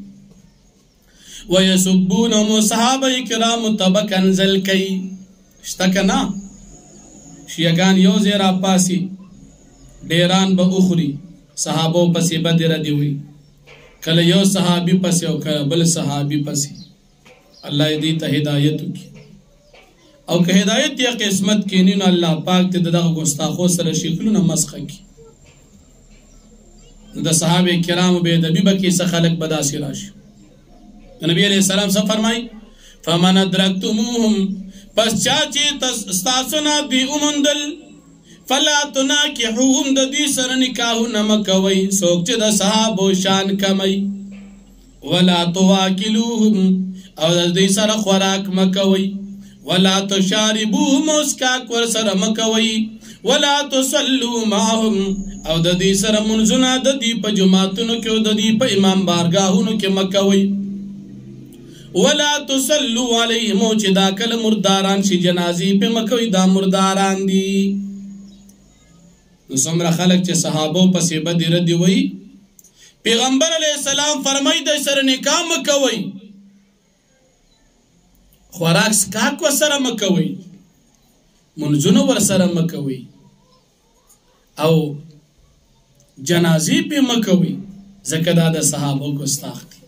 ويسبونهم صحابه کرام طبقا ذل کوي شته که نه شیعګان یو ځای راپاسي ډیران به اخوري صحابو پسې به دې ردي وي کله یو صحابي پسې او کله بل صحابي پسې اللہ دی تا ہدایتو کی او که ہدایت یا قسمت کی نینو اللہ پاک تی دا گستاخو سر شکلو نا مسخ کی دا صحابه کرام بے دبی بکی سخلق بدا سراش نبی علیہ السلام سا فرمائی فمن ادرکتموهم پس چاچی استاسونا دی امندل فلا تناکحوهم دا دی سر نکاہو نمکوئی سوک چی دا صحابو شان کمی ولا تواکلوهم او دی سر خوراک مکوی ولا تشاربوهم اسکاک ور سر مکوی ولا تصلو معهم او دی سر منزنا دی پا جماعتنو کیو دی پا امام بارگاہونو کی مکوی ولا تصلو علیہمو چی دا کل مرداران شی جنازی پہ مکوی دا مرداران دی نسمر خلق چی صحابو پسی بدی ردی وی پیغمبر علیہ السلام فرمائی دا سر نکاح مکوی خوراک سکاک و سر مکوی منزنو ور سر مکوی او جنازی پی مکوی زکر دا صحابو گستاخ دی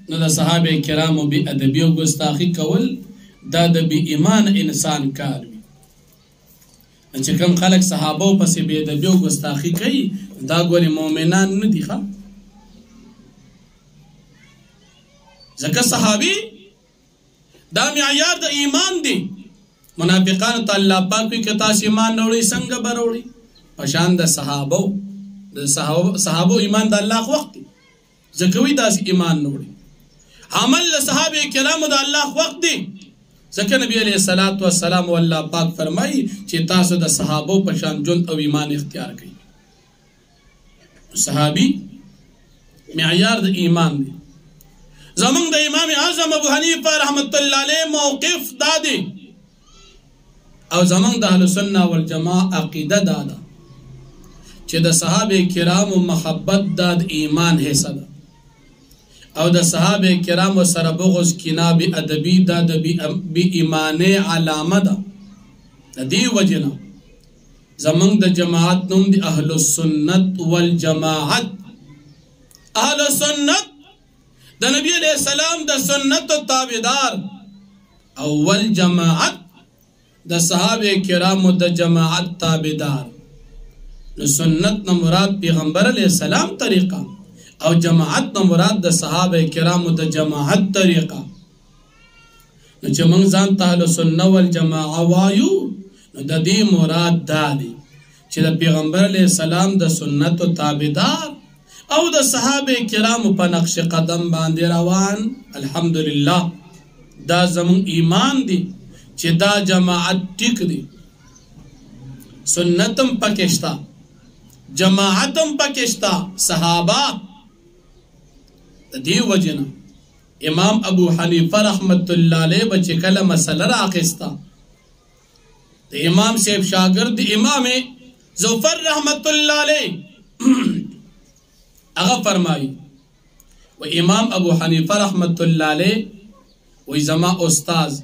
نو دا صحابه کرامو بی ادبیو گستاخی کول دا دا بی ایمان انسان کار بی انچه کم خلق صحابو پسی بی ادبیو گستاخی کئی دا گولی مومنان ندی خوا زکر صحابی دا معیار دا ایمان دی منافقان تا اللہ پاک وی کتاس ایمان نوڑی سنگ بروڑی پشان دا صحابو ایمان دا اللہ وقت دی زکوی دا سی ایمان نوڑی عمل صحابه کرام دا اللہ وقت دی زکر نبی علیہ السلام و اللہ پاک فرمائی چی تاسو دا صحابو پشان جن او ایمان اختیار کئی صحابی معیار دا ایمان دی زمان دا امام اعظم ابو حنیفہ رحمت اللہ علیہ موقف دادی او زمان دا اہل سنہ والجماع عقیدہ دادا چی دا صحابه کرام و محبت داد ایمان حصہ دا او دا صحابه کرام و سربغز کنا بی ادبی داد بی ایمان علامہ دا دی وجنا زمان دا جماعت نم دی اہل السنت والجماعت اہل السنت دا نبی علیہ السلام دا سنت و تابدار اول جماعت دا صحابه کرام دا جماعت تابدار سنت نمراد پیغمبر علیہ السلام طریقہ او جماعت نمراد دا صحابه کرام دا جماعت طریقہ چه منزان تحل سنت والجماع وایو دا دی مراد دا دی چه دا پیغمبر علیہ السلام دا سنت و تابدار او دا صحابه کرام پا نقش قدم باندی روان الحمدللہ دا زمان ایمان دی چه دا جماعت ٹک دی سنتم پکشتا جماعتم پکشتا صحابہ دی وجنا امام ابو حنیفہ رحمت اللہ علیہ بچے کل مسئلہ راقستا دی امام سیب شاگرد امام زفر رحمت اللہ علیہ اغا فرمائی و امام ابو حنیفہ رحمت اللہ علیہ و زما استاز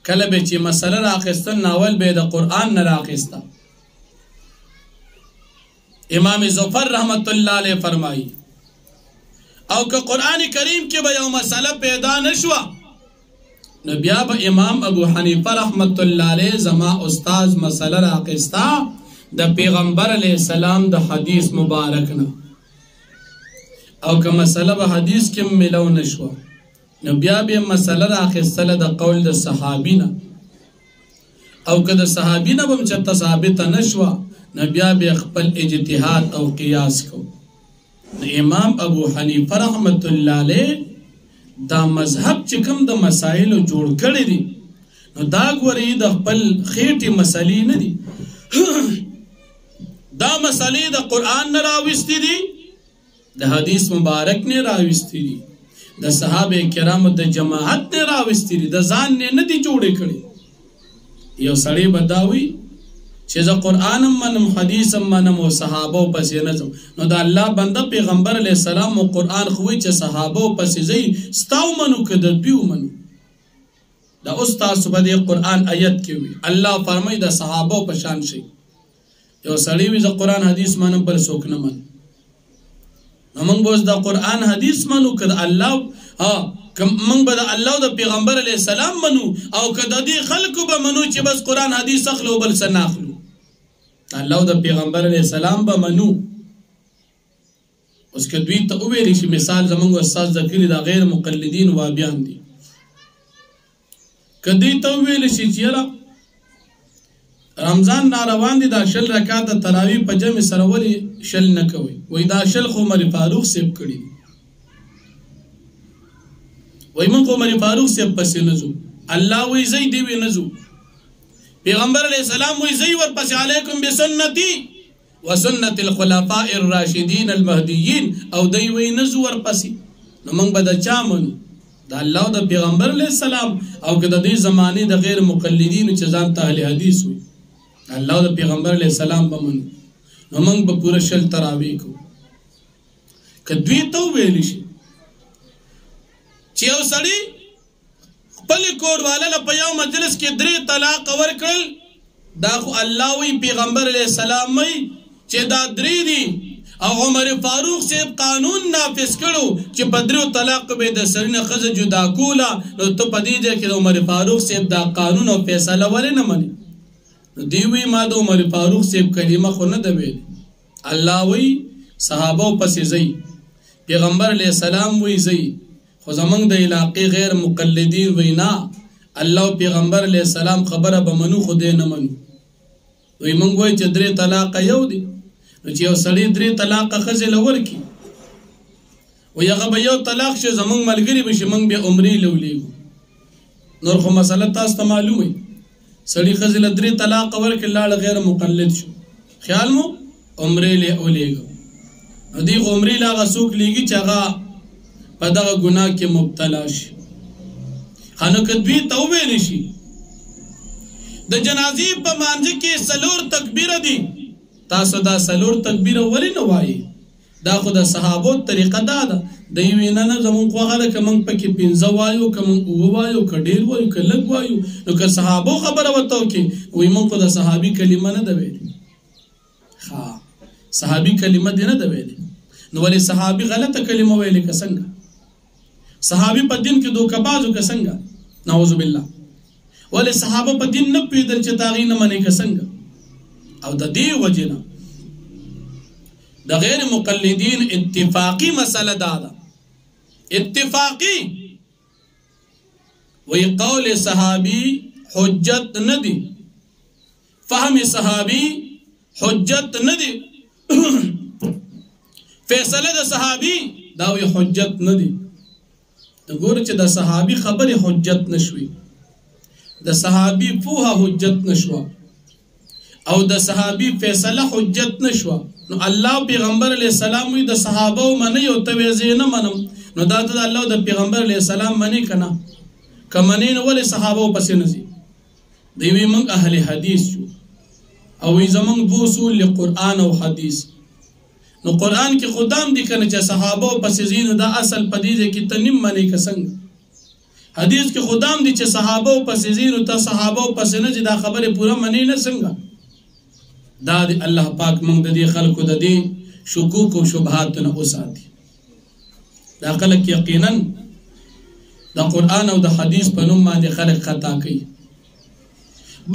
کل بچے مسئلہ راقستا ناول بید قرآن نراقستا امام زفر رحمت اللہ علیہ فرمائی او کہ قرآن کریم کی با یو مسئلہ پیدا نشوا نبیا با امام ابو حنیفہ رحمت اللہ علیہ زما استاز مسئلہ راقستا دا پیغمبر علیہ السلام دا حدیث مبارکنا او که مسله به حدیث کې ملو نشوه نو بیا به مسله راخیستله د قول د صحابي نه او که د صحابي نه به هم چېرته ثابته نشوه نو بیا به خپل اجتهاد او قیاس کو امام ابو حنیفه رحمت الله علیه دا مذهب چې کوم د مسایلو جوړ کړی دي نو دا ګورې د خپل خېټې مسلې نه دي دا مسلې د قرآن نه راوستي دي د حدیث مبارک نه راوستي دي د صحابه کرامو د جماعت نه راوستي دي د ځان نه دي جوړې کړي یو سړی بداوي چې زه قرآن منم حدیث منم او صحابه پسې نه ځم نو د الله بنده پیغمبر علیه السلام او قرآن خوي چې صحابه پسې ځي ستاو منو که د دوی منو دا اوس تاسو به د قرآن آیت کې وي الله فرمایي د صحابه په شان شي یو سړی وي زه قرآن حدیث منم بل څوک نه منم نو موږ به د قرآن حدیث منو که د الله موږ به د الله او د پیغمبر علیه السلام منو او که د دې خلکو به منو چې بس قرآن حدیث اخلو بل څه نه اخلو الله او د پیغمبر علیه السلام به منو اوس که دوی ته وویلی شي مثال زموږ استاد ذکري دا غیر مقلدین وابیان دي که دوی ته وویلی شي چې یاره رمضان ناروان دي دا 10 رکعاته تراویح په جمع سره ولې 10 نه کوئ وایي دا 10 خو عمر فاروق صاحب کړي دي وایي موږ عمر فاروق صاحب پسې نه ځو الله وایي ځئ دی وایي نه ځو پیغمبر علیہ السلام وی زی ورپس علیکم بسنتی وسنت الخلفاء الراشدین المهدیین او دی وی نزو ورپسی نو موږ به د چا منو د الله او د پیغمبر علیہ السلام او که د دې زمانې د غیر مقلدینو چې ځان ته اهل حدیث وي الله او د پیغمبر علیہ السلام به منو نو موږ به پوره 10 تراویح کوو که دوی ته وویلی شي چې یو سړی خپل کور والا په یو مجلس کې 3 طلاق ورکړل دا خو الله وی پیغمبر علیه السلام وی چې دا 3 دي او عمر فاروق صاحب قانون نافذ کړو چې په 3 طلاق به د سرینه ښځه جدا کوله نو ته په دې ځای کې د عمر فاروق صاحب دا قانون او فیصله ولې نه منې دی وی ما د عمر فاروق صاحب کلمه خو نه ده ویلې الله وی صحابه پسې ځئ پیغمبر علیه السلام وی ځئ خو زمونږ د علاقې غیر مقلدین وینا الله او پیغمبر علیه السلام خبره به منو خو دې نه منو وی موږ وایو چې 3 طلاق یو دي نو چې یو سړی 3 طلاق ښځې له ورکړي وی هغه به یو طلاق شي زمونږ ملګري به شي موږ بیا عمرې له ولیږو نور خو مسله تاسو ته معلوم وي سړی ښځې له 3 طلاق ورکړي لاړه غیر مقلد شو خیال مو عمرې له ولیږو نو دې عمرې له هغه څوک لیږي چې هغه په دغه ګناه کې مبتلا شي خانو که دوی ته وویلی شي د جنازې په مانځه کې 4 تکبیره دي تاسو دا 4 تکبیره ولې نه وایي دا خو د صحابو طریقه دا ده دوی وایي نه زمونږ خوښه ده که موږ پکې 15 وایو که موږ 7 وایو که ډېر وایو که لږ وایو نو که صحابو خبره ورته وکړي وایي موږ خو د صحابي کلمه نه ده ویلې صحابي کلمه دې نه ده ویلې نو ولې صحابي غلطه کلمه ویلې که څنګه صحابي په دین کې دوکبازو که څنګه نعوذ بالله ولې صحابه په دین نه پوهېدل چې د هغې نه منې که څنګه او د دې وجې نه د غیر مقلدین اتفاقی مسله دا ده اتفاقی وی قول صحابی حجت نه دی فهم صحابی حجت نه دی فیصله د صحابی دا وی حجت نه دی ګوره چې د صحابي خبرې حجت نشوي د صحابي پوهه حجت نشوه او د صحابي فیصله حجت نشوه نو الله پیغمبر علیه السلام وی د صحابه منی او ته وی نه منم نو دا د الله او د پیغمبر علیه السلام منی کنه که منی نو ولې صحابه پسې نه ځي دوی وی موږ اهل حدیث شو او وی زمونږ 2 اصول قرآن او حدیث نو قرآن کې خدام دي کنه چې صحابه پسې زینو دا اصل پدیده کې تنیم منی که څنګه حدیث کې خدام دي چې صحابه پسې زینو ته صحابه پسې نه دا خبره پوره منی نه څنګه دا دی الله پاک موږ د دې خلکو د دې شکوک او شبهات نه وساتي دا خلک یقینا د قرآن او د حدیث په نوم باندې خلک خطا کوي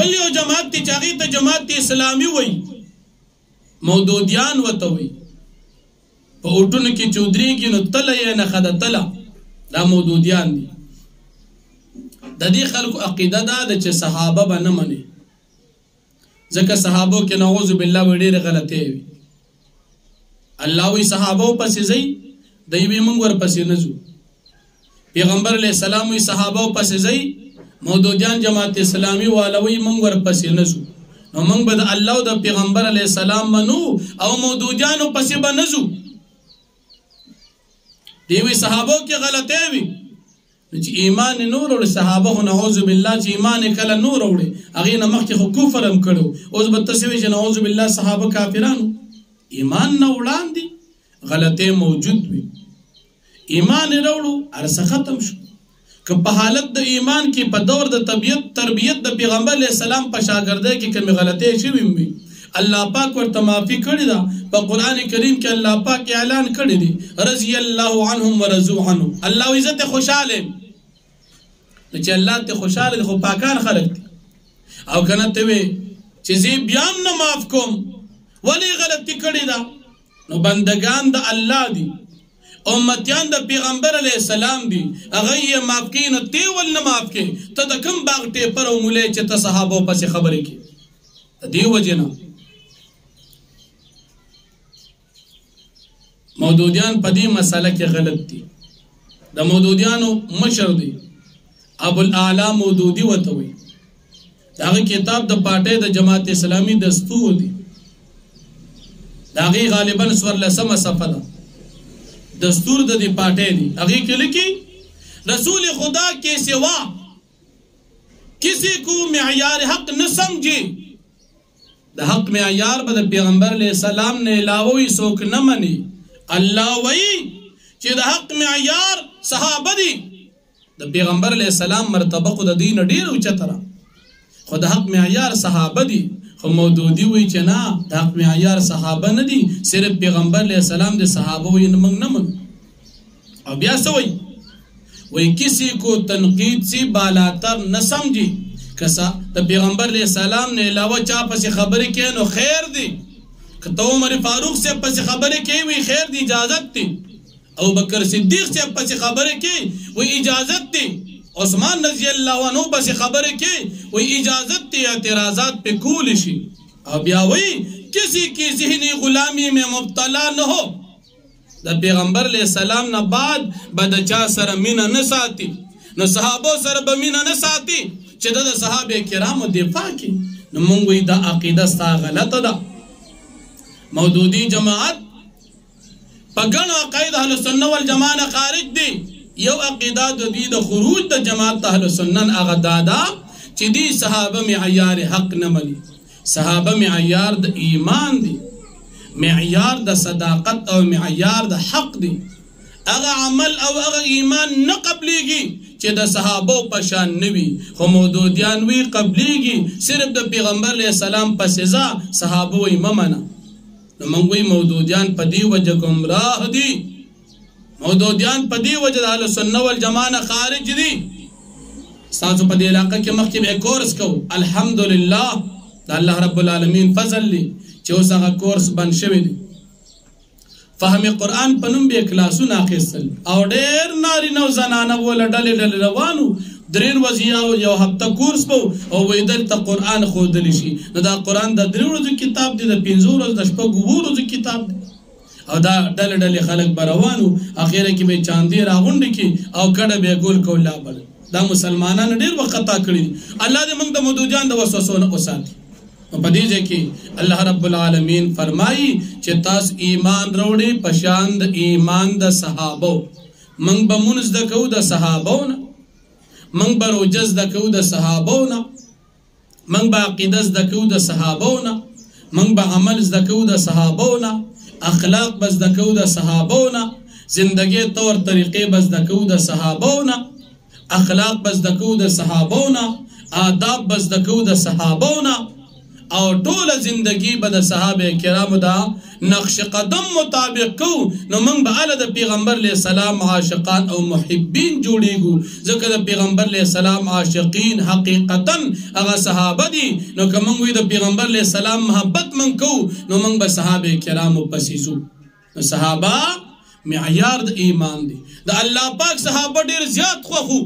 بل یو جماعت ته چاغي ته جماعت اسلامي وای مودودیان وته وای په اوټونو کې چودري کې نو تله یې نه خده تله دا مودودیان دي د دې خلکو عقیده دا ده چې صحابه به نه مني ځکه صحابو کې نعوذ بالله ډېرې غلطۍ وي الله وی صحابو پسې ځئ دوی وی موږ ورپسې نه ځو پیغمبر علیه السلام وی صحابو پسې ځئ مودودیان جماعت اسلامي والوی موږ ورپسې نه ځو نو موږ به د الله او د پیغمبر علیه السلام منو او مودودیانو پسې به نه ځو دی وی صحابو کې غلطۍ وي چې ایمان نور او صحابه نعوذ بالله چې ایمان کله نور وړي هغه نه مخکې خو کفر هم کړو اوس به تسوي چې نعوذ بالله صحابه کافرانو ایمان نه وړاندې غلطۍ موجود وي ایمان وروړو ارسه ختم شو که په حالت د ایمان کې په دور د تربیت د پیغمبر علیه السلام په شاګردۍ کې کومې غلطۍ شوې وي الله پاک ورته معافي کړې ده په قرآن کریم کې الله پاک اعلان کړی دی رضی الله عنهم ورضوا عنه الله عزت خوشاله چې الله ته خوشاله خو پاکان خلق دي او کنه ته وي چې زی بیا نه معاف کوم ولی غلطی کړی ده نو بندگان د الله دي امتیان د پیغمبر علیه السلام دي هغه یې معاف کړي نو تی ول نه معاف کړي ته د کوم باغ ټیپر او مولې چې ته صحابو پسې خبرې کړي دی وجه نه مودودیان په دې مسله کې غلط دي د مودودیانو مشر دی ابو الاعلى مودودی وته وي داغه کتاب د پاټې د جماعت اسلامي دستور دی داغه غالبا سور لسمه صفحه ده دستور د دې پاټې دی هغه کې لیکي رسول خدا کے سوا کسی کو معیار حق نہ سمجھے د حق معیار به د پیغمبر علیه السلام نه علاوه څوک نه مني الله وی چې د حق معیار صحابه دي د پیغمبر علیه السلام مرتبه خو د دین ډیر اوچته را خو د حق معیار صحابه دي خو مودودی وی چې نه د حق معیار صحابه نه دي صرف پیغمبر علیه السلام د صحابه وی نه موږ نه منو او بیا سوی وی کسی کو تنقید سی بالاتر نه سمجھی کسا د پیغمبر علیه السلام نه علاوه چا پسې خبرې کوي نو خیر دی کته عمر فاروق سے پسې خبرې کوي وی خیر دی اجازت دی ابو بکر صدیق سے پسې خبرې کوي وی اجازت دی عثمان رضی الله عنه پسې خبرې کوي وی اجازت دی اعتراضات په کول شي او بیا وی کسی کی ذهنی غلامی میں مبتلا نہ ہو د پیغمبر علیه السلام نه بعد بد چا سره مینا نه ساتي نو صحابه سره به مینا نه ساتي چې د صحابه کرامو دفاع کوي نو مونږ وی دا عقیده ستا غلطه ده مودودی جماعت پګن عقاید اهل سنت والجماعت خارج دي یو عقیده د دې د خروج د جماعت اهل سنت هغه دادا چې دي صحابه معیار حق نه مني صحابه معیار د ایمان دي معیار د صداقت او معیار د حق دی اغه عمل او اغه ایمان نه قبليږي چې د صحابه په شان نوي خو مودودیان وی قبليږي صرف د پیغمبر علیه السلام په سزا صحابه وي ممنه نو موږ وی مودودیان په دی وجه گمراه دي مودودیان په دی وجه د اهل سنت والجماعت خارج دي تاسو په دې علاقه کې مخکې به کورس کو الحمدلله د الله رب العالمین فضل لی چې اوس هغه کورس بند شوی دی فهم قرآن په نوم به کلاسونه اخیستل او ډېر نارینه او زنانه ولا ډلې روانو درې ورځې یو هفته کورس په او ویدل ته قرآن ښودلی شي نو دا قرآن د 3 ورځو کتاب دی د 5 ورځو د 6 ورځو کتاب دی او دا ډلې خلک به روانو اخیره کې به چاندي راغونډې کې او کډه به ګول کولا بل دا مسلمانانو ډېر وخت خطا کړی الله دې موږ د مودودیان د وسوسو نه وساتي په دې ځکه الله رب العالمین فرمایي چې تاسو ایمان وروړي پشان د ایمان د صحابه من به مونږ د کو د صحابهونه من به روجز د کو د صحابهونه من به عقیده د کو د صحابهونه من به عمل د کو د صحابهونه اخلاق بس د کو د صحابهونه زندگی طور طریقې بس د کو د صحابهونه اخلاق بس د کو د صحابهونه آداب بس د کو د صحابهونه او ټول زندگی به د صحابه کرامو دا نقش قدم مطابق کو نو موږ به ال د پیغمبر علیه السلام عاشقان او محبین جوړیږو ځکه د پیغمبر علیه السلام عاشقین حقیقتا هغه صحابه دي نو کوم موږ د پیغمبر علیه السلام محبت من کو نو موږ به صحابه کرامو پسې زو صحابه معیار د ایمان دی د الله پاک صحابه ډیر زیات خوخو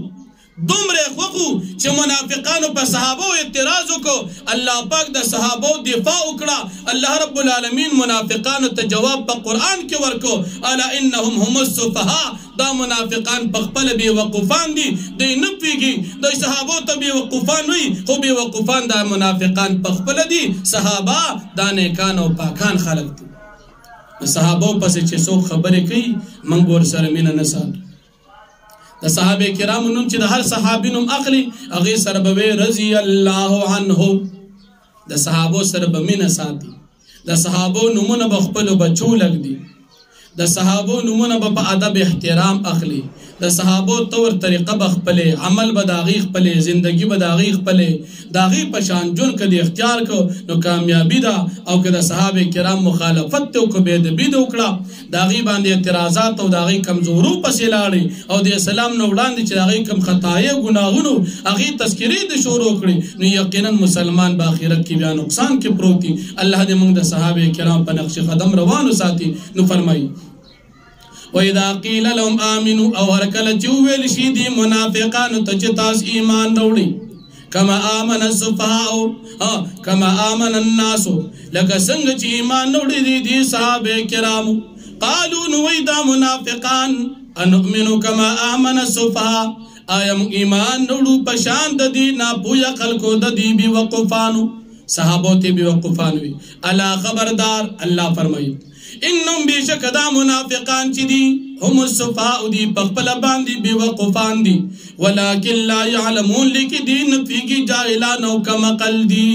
دومره خوخو چې منافقانو په صحابه اعتراض وکړو الله پاک د صحابه دفاع وکړه الله رب العالمین منافقانو ته جواب په قران کې ورکو الا انهم هم السفهاء دا منافقان په خپل بي وقوفان دي دوی نه پیږي دوی صحابه ته بي وقوفان وي خو بي وقوفان دا منافقان په خپل دي صحابه دا نیکان او پاکان خلق دي صحابه پس چې څوک خبرې کوي موږ ورسره مینه نه ساتو د صحابه کرامو نوم چې د هر صحابي نوم اخلي هغه سره به رضی الله عنه د صحابه سره به مینه ساتي د صحابه نومونه به خپل بچو لګ دي د صحابه نومونه به په ادب احترام اخلي د صحابه تور طریقه به خپل عمل به داغي خپل زندگی به داغي خپل داغي پشان جون کدي اختیار کو نو کامیابی دا او که د صحابه کرام مخالفت تو کو به د بيد وکړه داغي باندې اعتراضات او داغي کمزورو پسې لاړي او د اسلام نو وړاندې چې داغي کم خطايا ګناهونو هغه تذکری د شروع کړي نو یقینا مسلمان په آخرت کې بیا نقصان کې پروتي الله دې موږ د صحابه کرام په نقش قدم روانو ساتي نو فرمایي وَإِذَا قِيلَ لَهُمْ آمِنُوا او هر کله چې ویل شي دي منافقانو ته چې تاسو ایمان راوړئ کما آمن السفهاء کما آمن الناس لکه څنګه چې ایمان راوړي دي صحابه کرامو قالوا نويدا منافقان انؤمن كما آمن السفهاء ايم ایمان راوړو پشان د دي نا پویا خلکو د دي بي وقفانو صحابه ته بي وقفانو الا خبردار الله فرمایي انهم بشک دا منافقان چې دي هم السفهاء دي پخپل باندې بي وقفان دي ولكن لا يعلمون لك دين فيك جاهلان او كما قل دي